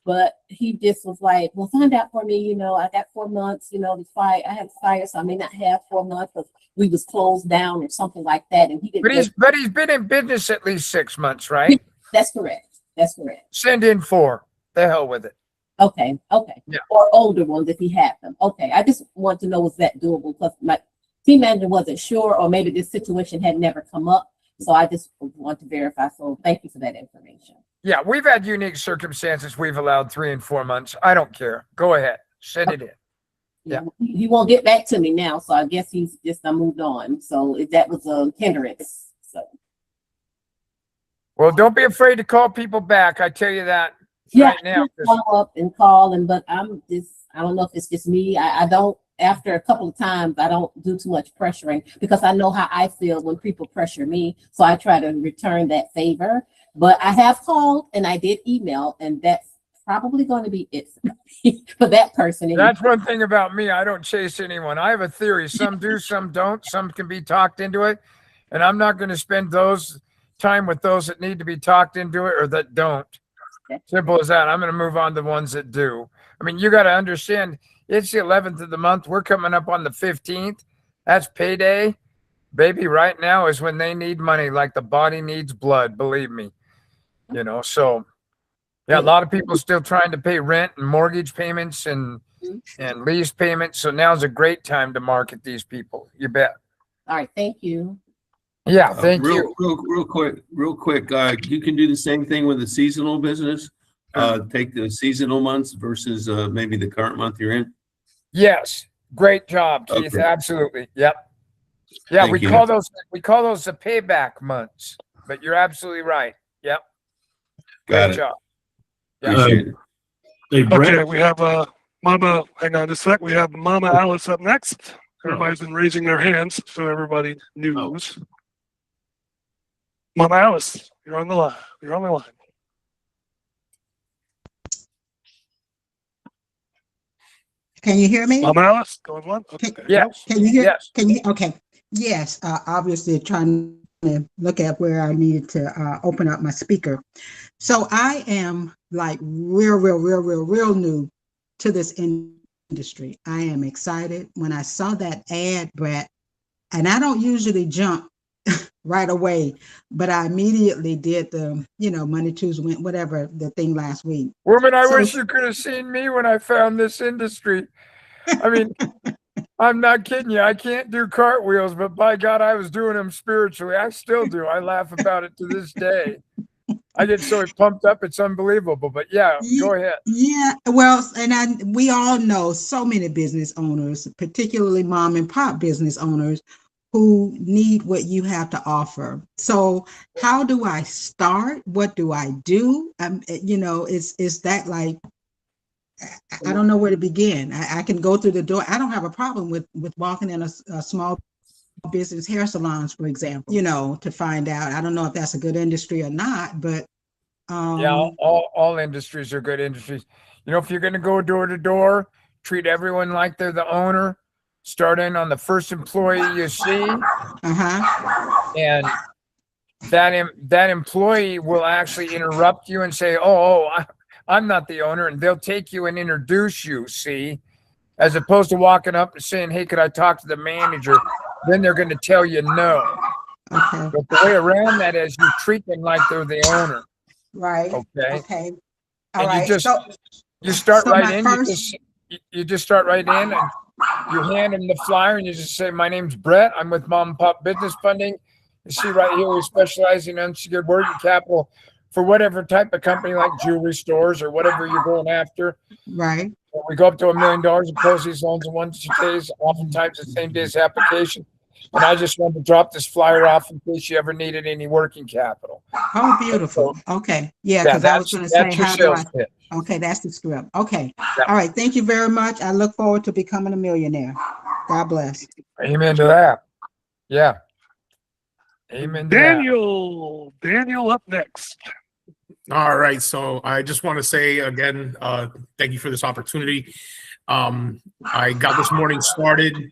But he just was like, well, find out for me, I got 4 months, the fire, I had fire, so I may not have 4 months because we was closed down or something like that. And he didn't. But he's been in business at least 6 months, right? That's correct. That's correct. Send in 4. The hell with it. Okay. Okay. Yeah. Or older ones if he had them. Okay. I just want to know, was that doable? Because my team manager wasn't sure, or maybe this situation had never come up. So I just want to verify. So thank you for that information. Yeah, we've had unique circumstances. We've allowed 3 and 4 months. I don't care. Go ahead. Send it in. Yeah. He won't get back to me now. So I guess he's just, I moved on. So if that was a hindrance. So. Well, don't be afraid to call people back. I tell you that Yeah, right now. follow up and call, but I don't know if it's just me. I don't, after a couple of times, I don't do too much pressuring because I know how I feel when people pressure me. So I try to return that favor. But I have called and I did email, and that's probably going to be it for that person. That's one thing about me. I don't chase anyone. I have a theory. Some do, some don't. Some can be talked into it. And I'm not going to spend those time with those that need to be talked into it or that don't. Simple as that. I'm going to move on to the ones that do. I mean, you got to understand, it's the 11th of the month. We're coming up on the 15th. That's payday. Baby, right now is when they need money like the body needs blood, believe me. So yeah, a lot of people still trying to pay rent and mortgage payments and lease payments. So now's a great time to market these people. You bet. All right. Thank you. Yeah, thank you. Real quick. You can do the same thing with the seasonal business. Take the seasonal months versus maybe the current month you're in. Yes, great job, Keith. Okay. Absolutely. Yep. Yeah, Thank we you. call those the payback months. But you're absolutely right. Yep. Got Great it. job. Appreciate it. Hey, Okay, Brett, we have Mama. Hang on just a sec. We have Mama Alice up next. Everybody's been raising their hands, so everybody knows. Mama Alice, you're on the line. You're on the line. Can you hear me? Mama Alice, going one. Okay. Yes. Can you hear? Yes. Can you? Okay. Yes. Obviously, trying to look at where I needed to open up my speaker. So I am like real new to this industry. I am excited when I saw that ad, Brett, and I don't usually jump right away, but I immediately did the, Monday, Tuesday, Wednesday, whatever the thing last week. Woman, I So- wish you could have seen me when I found this industry. I mean, I'm not kidding you. I can't do cartwheels, but by God, I was doing them spiritually. I still do. I laugh about it to this day. I get so pumped up, it's unbelievable. But yeah, go ahead. Yeah, well, and we all know so many business owners, particularly mom and pop business owners, who need what you have to offer. So how do I start? What do I do? Is that like, I don't know where to begin. I can go through the door. I don't have a problem with walking in a small business hair salons, for example, to find out. I don't know if that's a good industry or not, but Yeah, all industries are good industries. If you're going to go door to door, treat everyone like they're the owner. Start in on the first employee you see, and that employee will actually interrupt you and say, I'm not the owner, and they'll take you and introduce you, see, as opposed to walking up and saying, hey, could I talk to the manager? Then they're going to tell you no. okay, But the way around that is you treat them like they're the owner. right, Okay. okay, And all right. you start so right my in. first- You just start right in, and you hand them the flyer, and you just say, my name's Brett. I'm with Mom and Pop Business Funding. You see right here, we specialize in unsecured working capital for whatever type of company, like jewelry stores or whatever you're going after. Right. We go up to $1 million and close these loans in 1 to 2 days, oftentimes the same day's application. And I just wanted to drop this flyer off in case you ever needed any working capital. Oh, beautiful. Okay. Yeah, because I was going to say, that's your how do I? sales pitch. Okay, that's the script. Okay. Yeah. All right. Thank you very much. I look forward to becoming a millionaire. God bless. Amen to that. Yeah. Amen to that. Daniel up next. All right, so I just want to say again, thank you for this opportunity. I got this morning started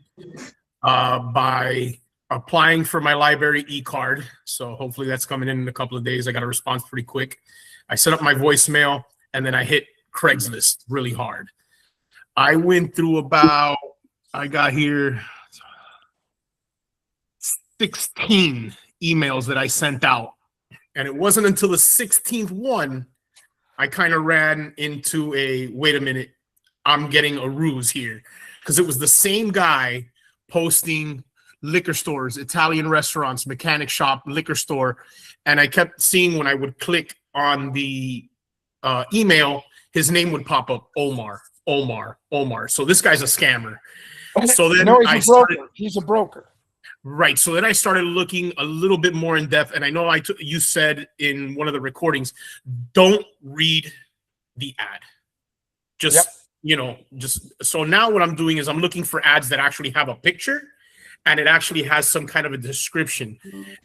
by applying for my library e-card. So hopefully that's coming in a couple of days. I got a response pretty quick. I set up my voicemail and then I hit Craigslist really hard. I went through about, I got here 16 emails that I sent out. And it wasn't until the 16th one, I kind of ran into a, wait a minute, I'm getting a ruse here. Because it was the same guy posting liquor stores, Italian restaurants, mechanic shop, liquor store. And I kept seeing when I would click on the email, his name would pop up, Omar. So this guy's a scammer. So then No, he's I a broker. started, He's a broker. right. So then I started looking a little bit more in depth. And I know you said in one of the recordings, don't read the ad. Just, Yep. So now what I'm doing is I'm looking for ads that actually have a picture and it actually has some kind of a description.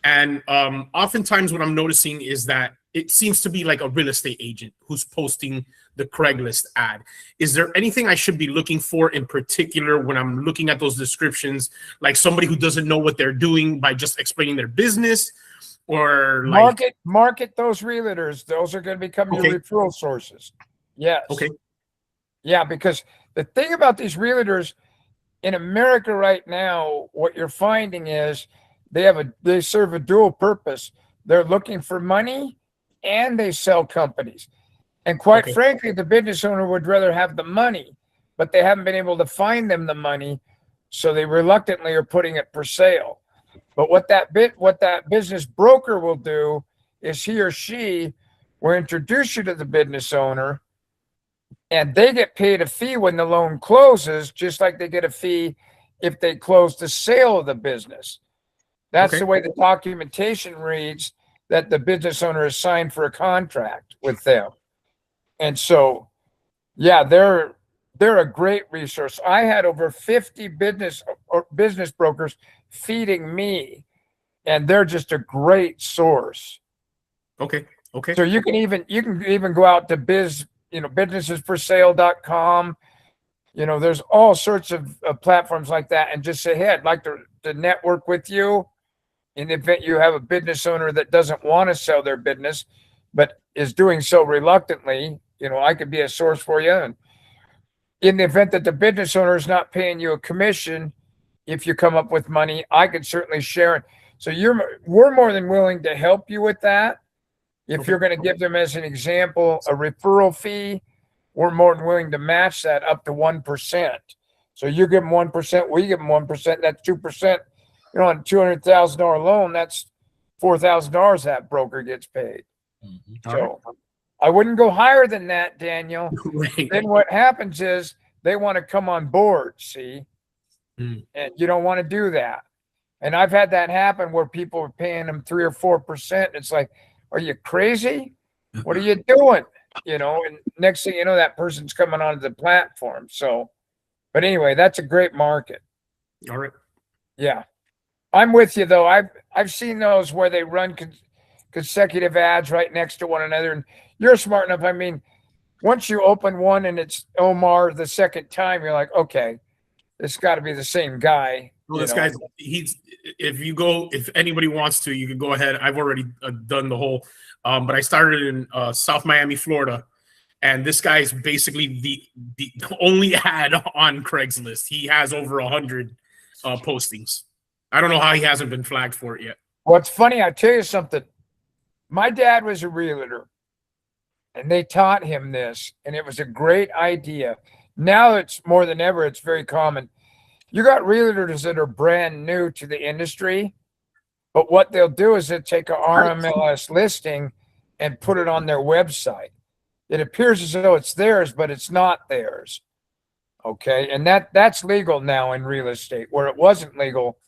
And oftentimes what I'm noticing is that it seems to be like a real estate agent who's posting the Craigslist ad. Is there anything I should be looking for in particular when I'm looking at those descriptions? Like somebody who doesn't know what they're doing by just explaining their business, or like Market those realtors. Those are going to become Okay. your referral sources. Yes. Okay. Yeah, because the thing about these realtors in America right now, what you're finding is they serve a dual purpose. They're looking for money and they sell companies. And quite Okay. frankly, the business owner would rather have the money, but they haven't been able to find them the money, so they reluctantly are putting it for sale. But what that business broker will do is he or she will introduce you to the business owner, and they get paid a fee when the loan closes, just like they get a fee if they close the sale of the business. That's Okay. the way the documentation reads, that the business owner is signed for a contract with them. And so, yeah, they're a great resource. I had over 50 business brokers feeding me, and they're just a great source. Okay. So you can even go out to businessesforsale.com. There's all sorts of platforms like that, and just say, hey, I'd like to network with you in the event you have a business owner that doesn't want to sell their business, but is doing so reluctantly. I could be a source for you. And in the event that the business owner is not paying you a commission, if you come up with money, I could certainly share it. So we're more than willing to help you with that. If you're going to give them, as an example, a referral fee, we're more than willing to match that up to 1%. So you give them 1%, we give them 1%. That's 2%. On a $200,000 loan, that's $4,000 that broker gets paid. So I wouldn't go higher than that, Daniel. Right. Then what happens is they want to come on board, see? Mm. And you don't want to do that. And I've had that happen where people are paying them 3 or 4%. It's like, are you crazy? What are you doing? And next thing you know, that person's coming onto the platform. So, but anyway, that's a great market. All right. Yeah. I'm with you though. I've seen those where they run consecutive ads right next to one another, and you're smart enough. I mean, once you open one and it's Omar the second time, you're like, okay, it's got to be the same guy. Well, this guy's if anybody wants to, you can go ahead. I've already done the whole, but I started in South Miami, Florida, and this guy's basically the only ad on Craigslist. He has over 100 postings. I don't know how he hasn't been flagged for it yet. Well, it's funny. I tell you something. My dad was a realtor, and they taught him this, and it was a great idea. Now it's more than ever, it's very common. You got realtors that are brand new to the industry, but what they'll do is they'll take a RMLS listing and put it on their website. It appears as though it's theirs, but it's not theirs. Okay. And that's legal now in real estate, where it wasn't legal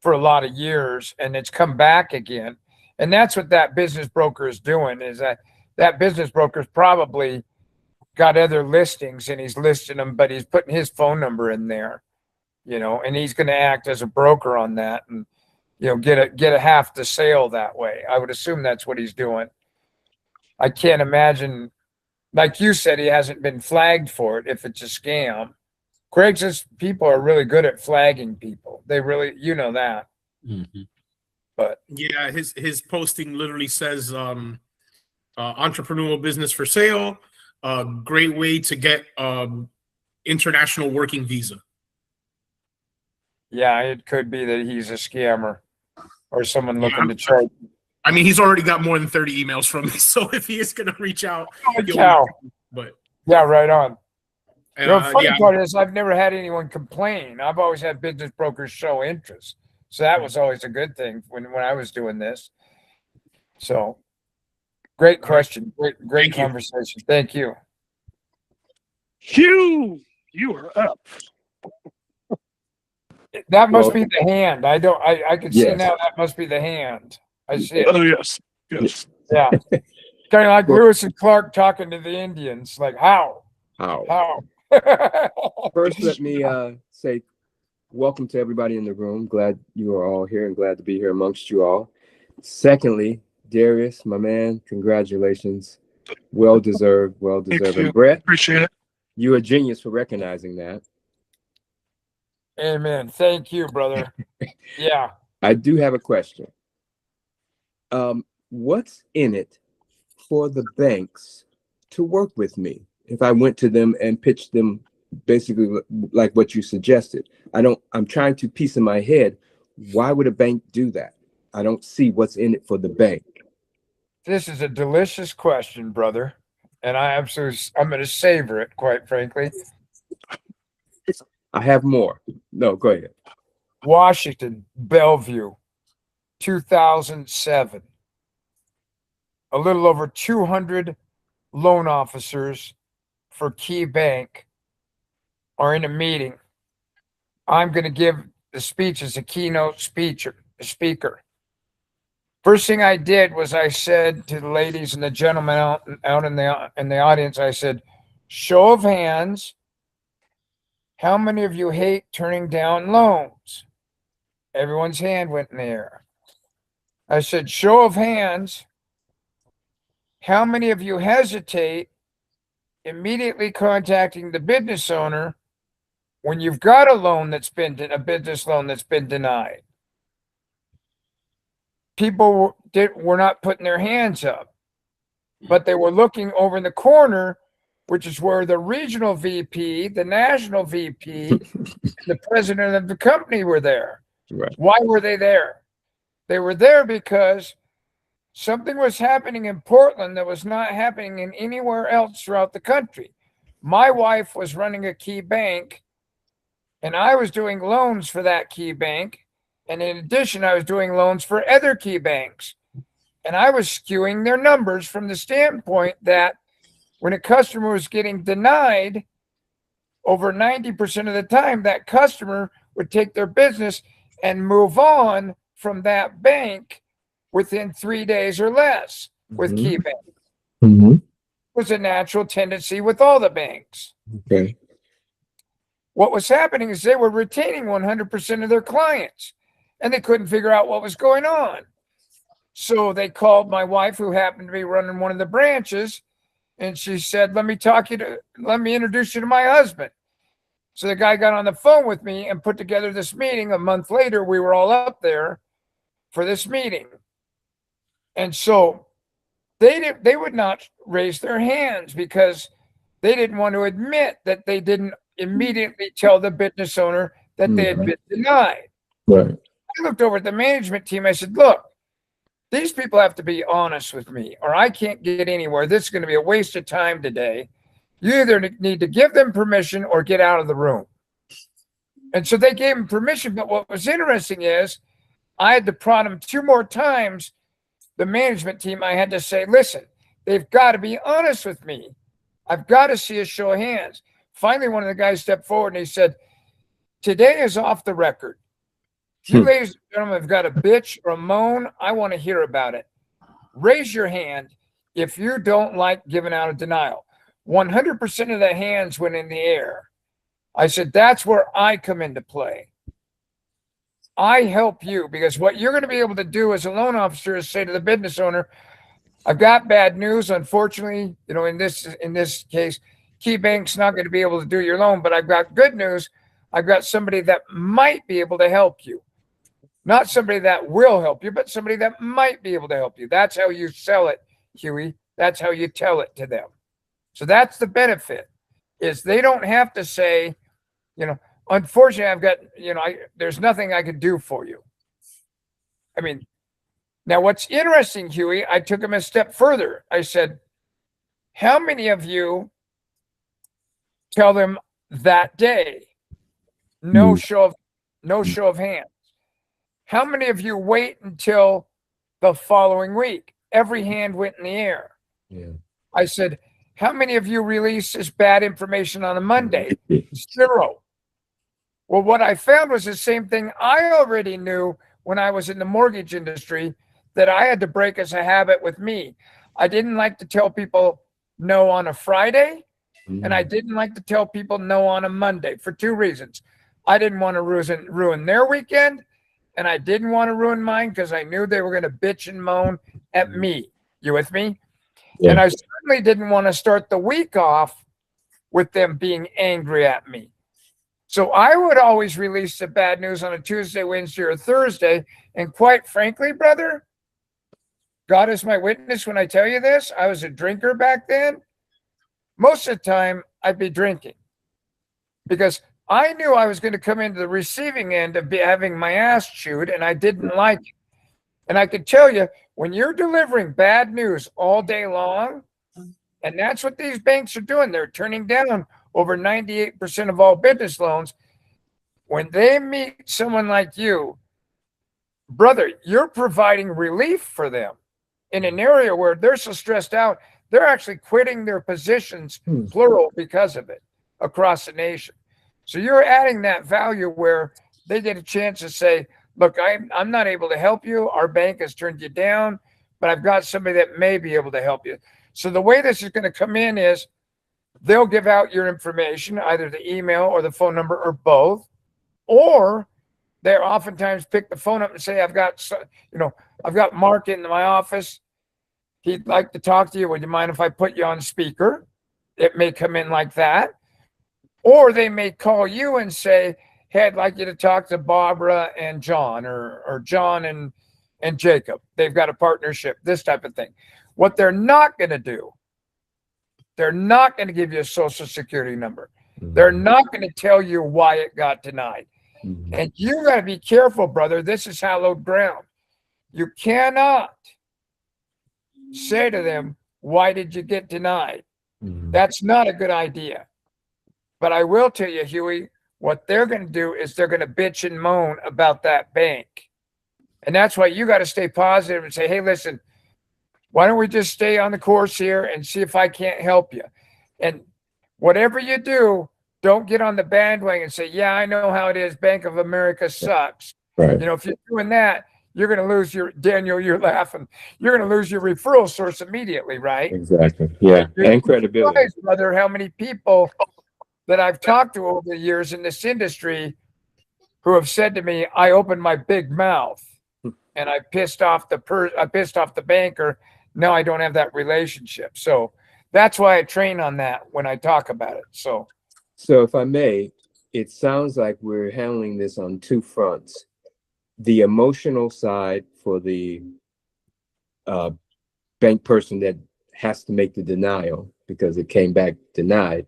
for a lot of years, and it's come back again. And that's what that business broker is doing, is that business broker's probably got other listings and he's listing them, but he's putting his phone number in there, and he's going to act as a broker on that and, get a half the sale that way. I would assume that's what he's doing. I can't imagine, like you said, he hasn't been flagged for it if it's a scam. Craigslist people are really good at flagging people. They really, that. Mm-hmm. But yeah, his posting literally says entrepreneurial business for sale. a great way to get international working visa. Yeah, it could be that he's a scammer or someone looking to charge. I mean, he's already got more than 30 emails from me, so if he is going to reach out, Holy cow. but Yeah, right on. The funny yeah, part is I've never had anyone complain. I've always had business brokers show interest. So that was always a good thing when I was doing this. So great question. Great Thank you. conversation. Thank you. Hugh, you are up. That must Well- be the hand. I can see Yes. now that must be the hand. I see it. Oh, yes, yes. Yeah. Kind of like Well- Lewis and Clark talking to the Indians. Like, how? How? How? First, let me say welcome to everybody in the room. Glad you are all here and glad to be here amongst you all. Secondly, Darius, my man, congratulations. Well deserved, well deserved. you. And Brett, Appreciate it. you're a genius for recognizing that. Amen. Thank you, brother. Yeah. I do have a question. What's in it for the banks to work with me if I went to them and pitched them basically like what you suggested? I'm trying to piece in my head, why would a bank do that? I don't see what's in it for the bank. This is a delicious question, brother. And I'm going to savor it, quite frankly. I have more. No, go ahead. Washington, Bellevue, 2007. A little over 200 loan officers for Key Bank are in a meeting. I'm going to give the speech as a keynote speaker. First thing I did was I said to the ladies and the gentlemen out in the audience, I said, show of hands, how many of you hate turning down loans? Everyone's hand went in the air. I said, show of hands, how many of you hesitate immediately contacting the business owner when you've got a business loan that's been denied? People were not putting their hands up, but they were looking over in the corner, which is where the regional VP, the national VP, the president of the company were there. Right. Why were they there? They were there because something was happening in Portland that was not happening in anywhere else throughout the country. My wife was running a Key Bank, and I was doing loans for that Key Bank. And in addition, I was doing loans for other Key Banks. And I was skewing their numbers from the standpoint that when a customer was getting denied, over 90% of the time, that customer would take their business and move on from that bank within 3 days or less with Key Bank. It was a natural tendency with all the banks. Okay. What was happening is they were retaining 100% of their clients, and they couldn't figure out what was going on. So they called my wife, who happened to be running one of the branches, and she said, let me introduce you to my husband. So the guy got on the phone with me and put together this meeting. A month later, we were all up there for this meeting. And so they would not raise their hands because they didn't want to admit that they didn't immediately tell the business owner that they had been denied. Right. I looked over at the management team. I said, look, these people have to be honest with me or I can't get anywhere. This is going to be a waste of time today. You either need to give them permission or get out of the room. And so they gave him permission. But what was interesting is I had to prod him 2 more times. The management team, I had to say, listen, they've got to be honest with me. I've got to see a show of hands. Finally, one of the guys stepped forward and he said, today is off the record. You ladies and gentlemen have got a bitch or a moan. I want to hear about it. Raise your hand if you don't like giving out a denial. 100% of the hands went in the air. I said, that's where I come into play. I help you because what you're going to be able to do as a loan officer is say to the business owner, I've got bad news. Unfortunately, in this case, Key Bank's not going to be able to do your loan, but I've got good news. I've got somebody that might be able to help you. Not somebody that will help you, but somebody that might be able to help you. That's how you sell it, Huey. That's how you tell it to them. So that's the benefit, is they don't have to say, you know, unfortunately, I've got, you know, there's nothing I can do for you. I mean, now what's interesting, Huey, I took him a step further. I said, how many of you tell them that day? No show of hands. How many of you wait until the following week? Every hand went in the air. Yeah. I said, how many of you release this bad information on a Monday? 0. Well, what I found was the same thing I already knew when I was in the mortgage industry, that I had to break as a habit with me. I didn't like to tell people no on a Friday, and I didn't like to tell people no on a Monday for 2 reasons. I didn't want to ruin their weekend, and I didn't want to ruin mine because I knew they were going to bitch and moan at me. You with me? Yeah. And I certainly didn't want to start the week off with them being angry at me. So I would always release the bad news on a Tuesday, Wednesday, or Thursday. And quite frankly, brother, God is my witness when I tell you this, I was a drinker back then. Most of the time, I'd be drinking because I knew I was going to come into the receiving end of having my ass chewed, and I didn't like it. And I could tell you, when you're delivering bad news all day long, and that's what these banks are doing, they're turning down over 98% of all business loans. When they meet someone like you, brother, you're providing relief for them in an area where they're so stressed out, they're actually quitting their positions, plural, because of it across the nation. So you're adding that value where they get a chance to say, look, I'm not able to help you. Our bank has turned you down, but I've got somebody that may be able to help you. So the way this is going to come in is they'll give out your information, either the email or the phone number or both, or they oftentimes pick the phone up and say, I've got Mark in my office. He'd like to talk to you. Would you mind if I put you on speaker? It may come in like that. Or they may call you and say, hey, I'd like you to talk to Barbara and John, or John and Jacob. They've got a partnership, this type of thing. What they're not going to do, they're not going to give you a social security number. They're not going to tell you why it got denied. And you got to be careful, brother. This is hallowed ground. You cannot say to them, why did you get denied? That's not a good idea. But I will tell you, Huey, what they're going to do is they're going to bitch and moan about that bank. And that's why you got to stay positive and say, hey, listen, why don't we just stay on the course here and see if I can't help you? And whatever you do, don't get on the bandwagon and say, yeah, I know how it is. Bank of America sucks. Right. You know, if you're doing that, you're going to lose Daniel, you're laughing. You're going to lose your referral source immediately, right? Exactly. Yeah. And credibility. Surprised, brother, how many people that I've talked to over the years in this industry who have said to me, I opened my big mouth and I pissed off the banker. Now I don't have that relationship. So that's why I train on that when I talk about it. So if I may, it sounds like we're handling this on 2 fronts. The emotional side for the bank person that has to make the denial because it came back denied,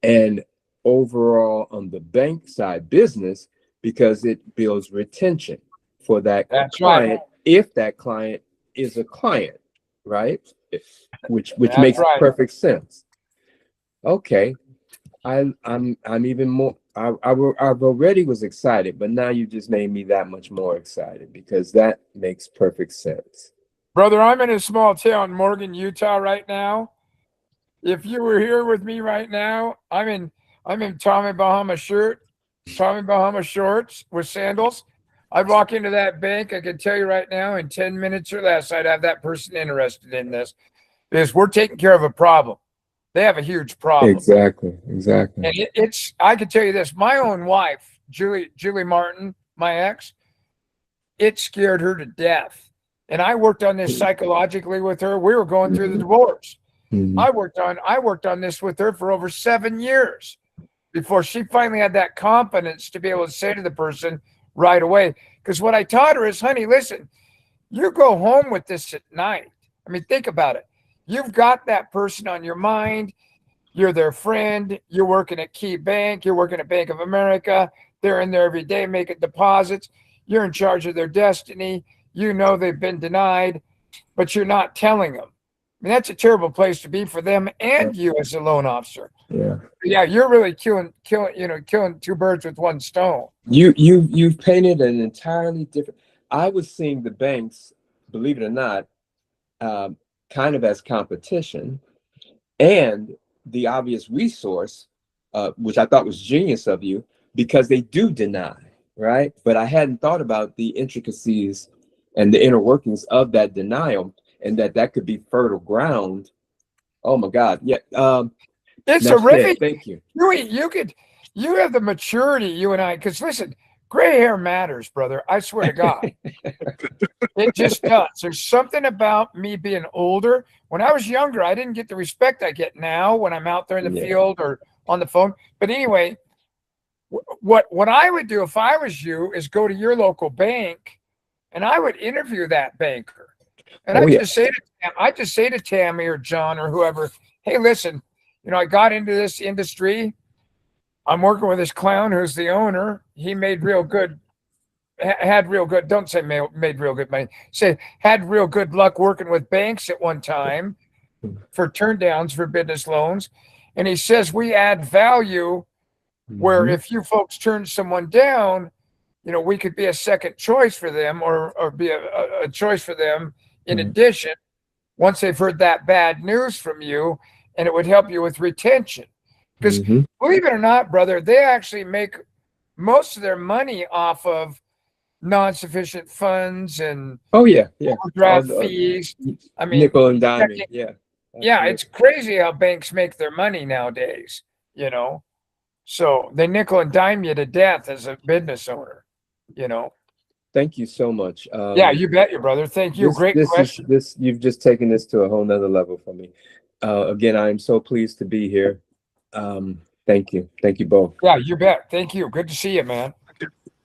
and overall on the bank side business because it builds retention for that client, right, if that client is a client, right? Which makes perfect sense. Okay. I'm even more, I've already was excited, but now you just made me that much more excited because that makes perfect sense. Brother, I'm in a small town, Morgan, Utah right now. If you were here with me right now, I'm in Tommy Bahama shorts with sandals. I'd walk into that bank. I can tell you right now, in 10 minutes or less, I'd have that person interested in this because we're taking care of a problem. They have a huge problem. Exactly. And I can tell you this, my own wife, Julie Martin, my ex, it scared her to death. And I worked on this psychologically with her. We were going through the divorce. I worked on this with her for over 7 years before she finally had that confidence to be able to say to the person right away. Because what I taught her is, honey, listen, you go home with this at night. I mean, think about it. You've got that person on your mind. You're their friend. You're working at Key Bank. You're working at Bank of America. They're in there every day making deposits. You're in charge of their destiny. You know they've been denied, but you're not telling them. I mean, that's a terrible place to be for them and you as a loan officer. Yeah. Yeah, you're really killing two birds with one stone. You've painted an entirely different. I was seeing the banks, believe it or not, kind of as competition, and the obvious resource, which I thought was genius of you, because they do deny, right? But I hadn't thought about the intricacies and the inner workings of that denial, and that could be fertile ground. Oh my God. Yeah. It's terrific. Thank you. You have the maturity, you and I, because listen, gray hair matters, brother. I swear to God. It just does. There's something about me being older. When I was younger, I didn't get the respect I get now when I'm out there in the field or on the phone. But anyway, what I would do if I was you is go to your local bank and I would interview that banker. And I just say to Tammy or John or whoever, hey, listen, I got into this industry. I'm working with this clown who's the owner. He made real good, don't say made real good money. Say had real good luck working with banks at one time for turndowns for business loans. And he says we add value where if you folks turn someone down, we could be a second choice for them or be a choice for them in addition, once they've heard that bad news from you, and it would help you with retention. Because believe it or not, brother, they actually make most of their money off of non-sufficient funds and overdraft fees. I mean, nickel and diamond. Yeah. Yeah, it's crazy how banks make their money nowadays, So they nickel and dime you to death as a business owner, Thank you so much. Yeah, you bet your brother. Thank you. Great question. You've just taken this to a whole nother level for me. Again, I am so pleased to be here. Thank you. Thank you both. Yeah, you bet. Thank you. Good to see you, man.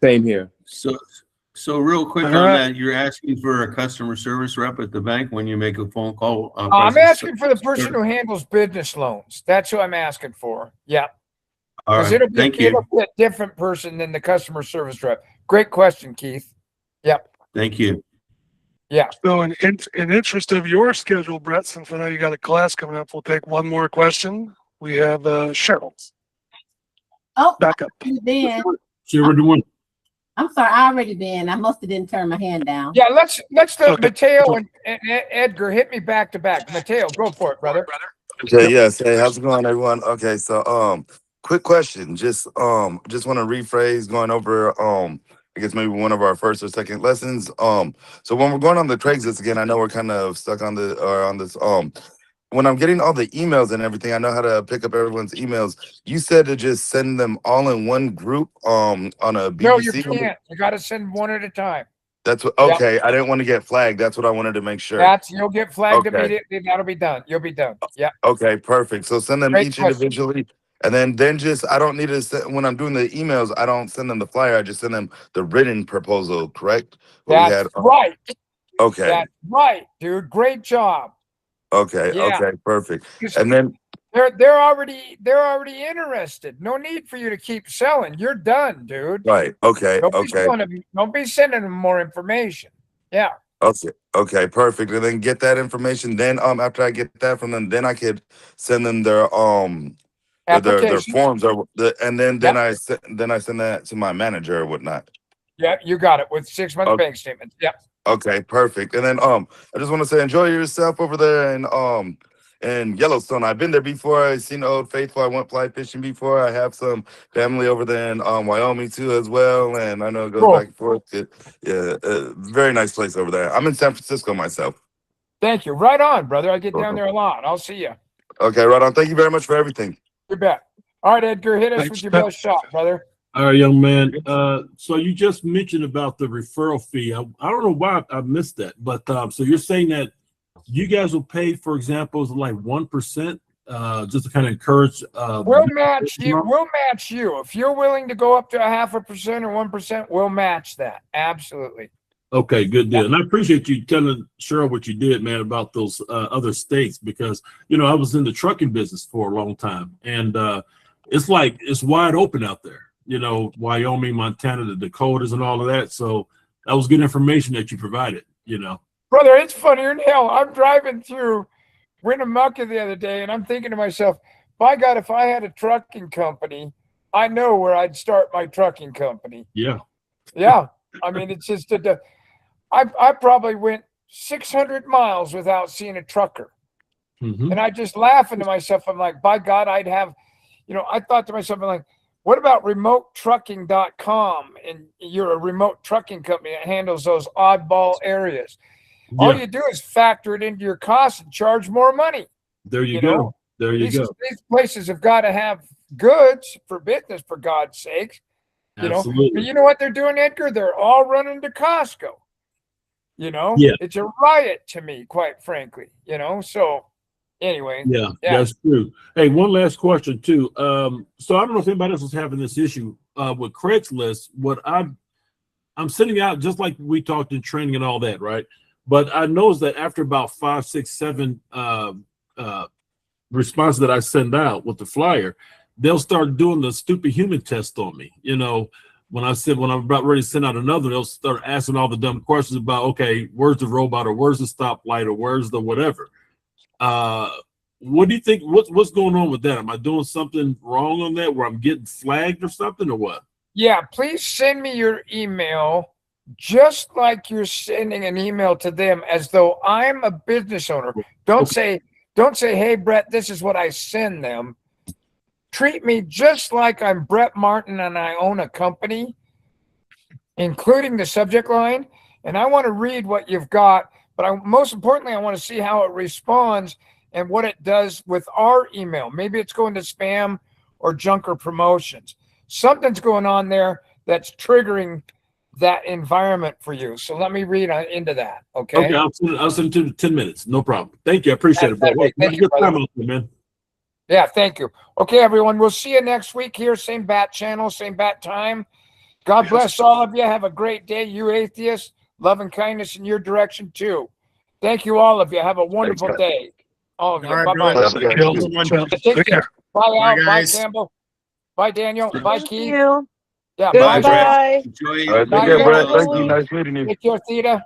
Same here. So real quick on that, you're asking for a customer service rep at the bank when you make a phone call? I'm asking for the person who handles business loans. That's who I'm asking for. Yeah. All right. It'll Thank you. It'll be a different person than the customer service rep. Great question, Keith. Yep. Thank you. Yeah. So in interest of your schedule, Brett, since I know you got a class coming up, we'll take one more question. We have Cheryl. Oh, back up. Ben. Cheryl doing? I'm sorry, I already been. I must have didn't turn my hand down. Yeah, let's Okay. Mateo and Edgar hit me back to back. Mateo, go for it, brother. Okay, yes. Hey, how's it going, everyone? Okay, so quick question. Just want to rephrase going over I guess maybe one of our first or second lessons. So when we're going on the Craigslist again, I know we're kind of stuck on this when I'm getting all the emails and everything, I know how to pick up everyone's emails. You said to just send them all in one group on a BBC. No, you can't. You got to send one at a time. That's what. Okay, I didn't want to get flagged. That's what I wanted to make sure. You'll get flagged immediately. That'll be done. You'll be done. Yeah. Okay, perfect. So send them Great each question. individually, and then just I don't need to send, when I'm doing the emails. I don't send them the flyer. I just send them the written proposal. Correct? That's right. Okay. That's right, dude. Great job. Okay. Yeah. Okay. Perfect. And then they're already interested. No need for you to keep selling. You're done, dude. right. Okay. Okay. Don't be sending them more information. Yeah. Okay. Okay. Perfect. And then get that information. Then after I get that from them, then I could send them their forms and then I send that to my manager or whatnot. Yeah, you got it with 6 months bank statements. Yep. Okay, perfect. And then I just want to say enjoy yourself over there in Yellowstone. I've been there before. I've seen Old Faithful. I went fly fishing before. I have some family over there in Wyoming too as well. And I know it goes back and forth. Very nice place over there. I'm in San Francisco myself. Thank you. Right on, brother. I get down there a lot. I'll see you. Okay, right on. Thank you very much for everything. You bet. All right, Edgar, hit us with your best shot, brother. All right, young man. So you just mentioned about the referral fee. I don't know why I missed that, but so you're saying that you guys will pay, for example, like 1%, just to kind of encourage. We'll match you. We'll match you if you're willing to go up to 0.5% or 1%. We'll match that. Absolutely. Okay, good deal. And I appreciate you telling Cheryl what you did, man, about those other states, because, you know, I was in the trucking business for a long time, and it's like it's wide open out there, you know, Wyoming, Montana, the Dakotas and all of that. So that was good information that you provided, you know. Brother, it's funnier than hell. I'm driving through Winnemucca the other day, and I'm thinking to myself, by God, if I had a trucking company, I know where I'd start my trucking company. Yeah. Yeah. I mean, it's just I probably went 600 miles without seeing a trucker. Mhm. And I just laughing to myself. I'm like, by God, I'd have, you know, I thought to myself, I'm like, what about remotetrucking.com? And you're a remote trucking company that handles those oddball areas. All Yeah. you do is factor it into your costs and charge more money. There you You go. know, There you These go. places have got to have goods for business, for God's sakes. You know, but Absolutely. you know what they're doing, Edgar? They're all running to Costco. You know, Yeah. it's a riot to me, quite frankly. You know, so anyway, Yeah, Yeah. that's true. Hey, one last question too. So I don't know if anybody else is having this issue with Craigslist. What I'm sending out, just like we talked in training and all that, right? But I noticed that after about 5, 6, 7 responses that I send out with the flyer, they'll start doing the stupid human test on me. You know, when I'm about ready to send out another, they'll start asking all the dumb questions about, okay, where's the robot, or where's the stoplight, or where's the whatever. What do you think? What's going on with that? Am I doing something wrong on that, where I'm getting flagged or something, or what? yeah, please send me your email just like you're sending an email to them, as though I'm a business owner. Don't say, hey, Brett, this is what I send them. Treat me just like I'm Brett Martin and I own a company, including the subject line. And I want to read what you've got, but most importantly, I want to see how it responds and what it does with our email. Maybe it's going to spam or junk or promotions. Something's going on there that's triggering that environment for you. So let me read into that. Okay. Okay, I'll send it to 10 minutes. No problem. Thank you. I appreciate it, Brett. Thank Have a you, good brother. time out there, man. Yeah, thank you. Okay, everyone. We'll see you next week here. Same bat channel, same bat time. God bless all of you. Have a great day. You atheists, love and kindness in your direction too. Thank you, all of you. Have a wonderful day. All of you. All right, Bye-bye. brother. Thank you. Everyone. Take care. Bye, Bye, Al. Bye, guys. Campbell. Bye, Daniel. Bye, Thank Keith. you. Yeah, Bye, bye, Brett. Bye. Enjoy All right, your take Bye, care, Brett. Campbell. Thank you. Nice meeting you. Take care, Theta.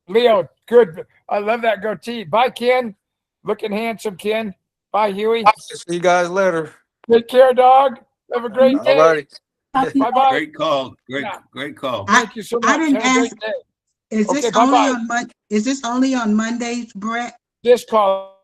Leo, good. I love that goatee. Bye, Ken. Looking handsome, Ken. Bye, Huey. See you guys later. Take care, dog. Have a great day. All righty. Bye-bye. Great call. Yeah. Great call. Thank you so much. I didn't Have a great ask- day. Is this Okay, only bye-bye. on is this only on Mondays, Brett? This call.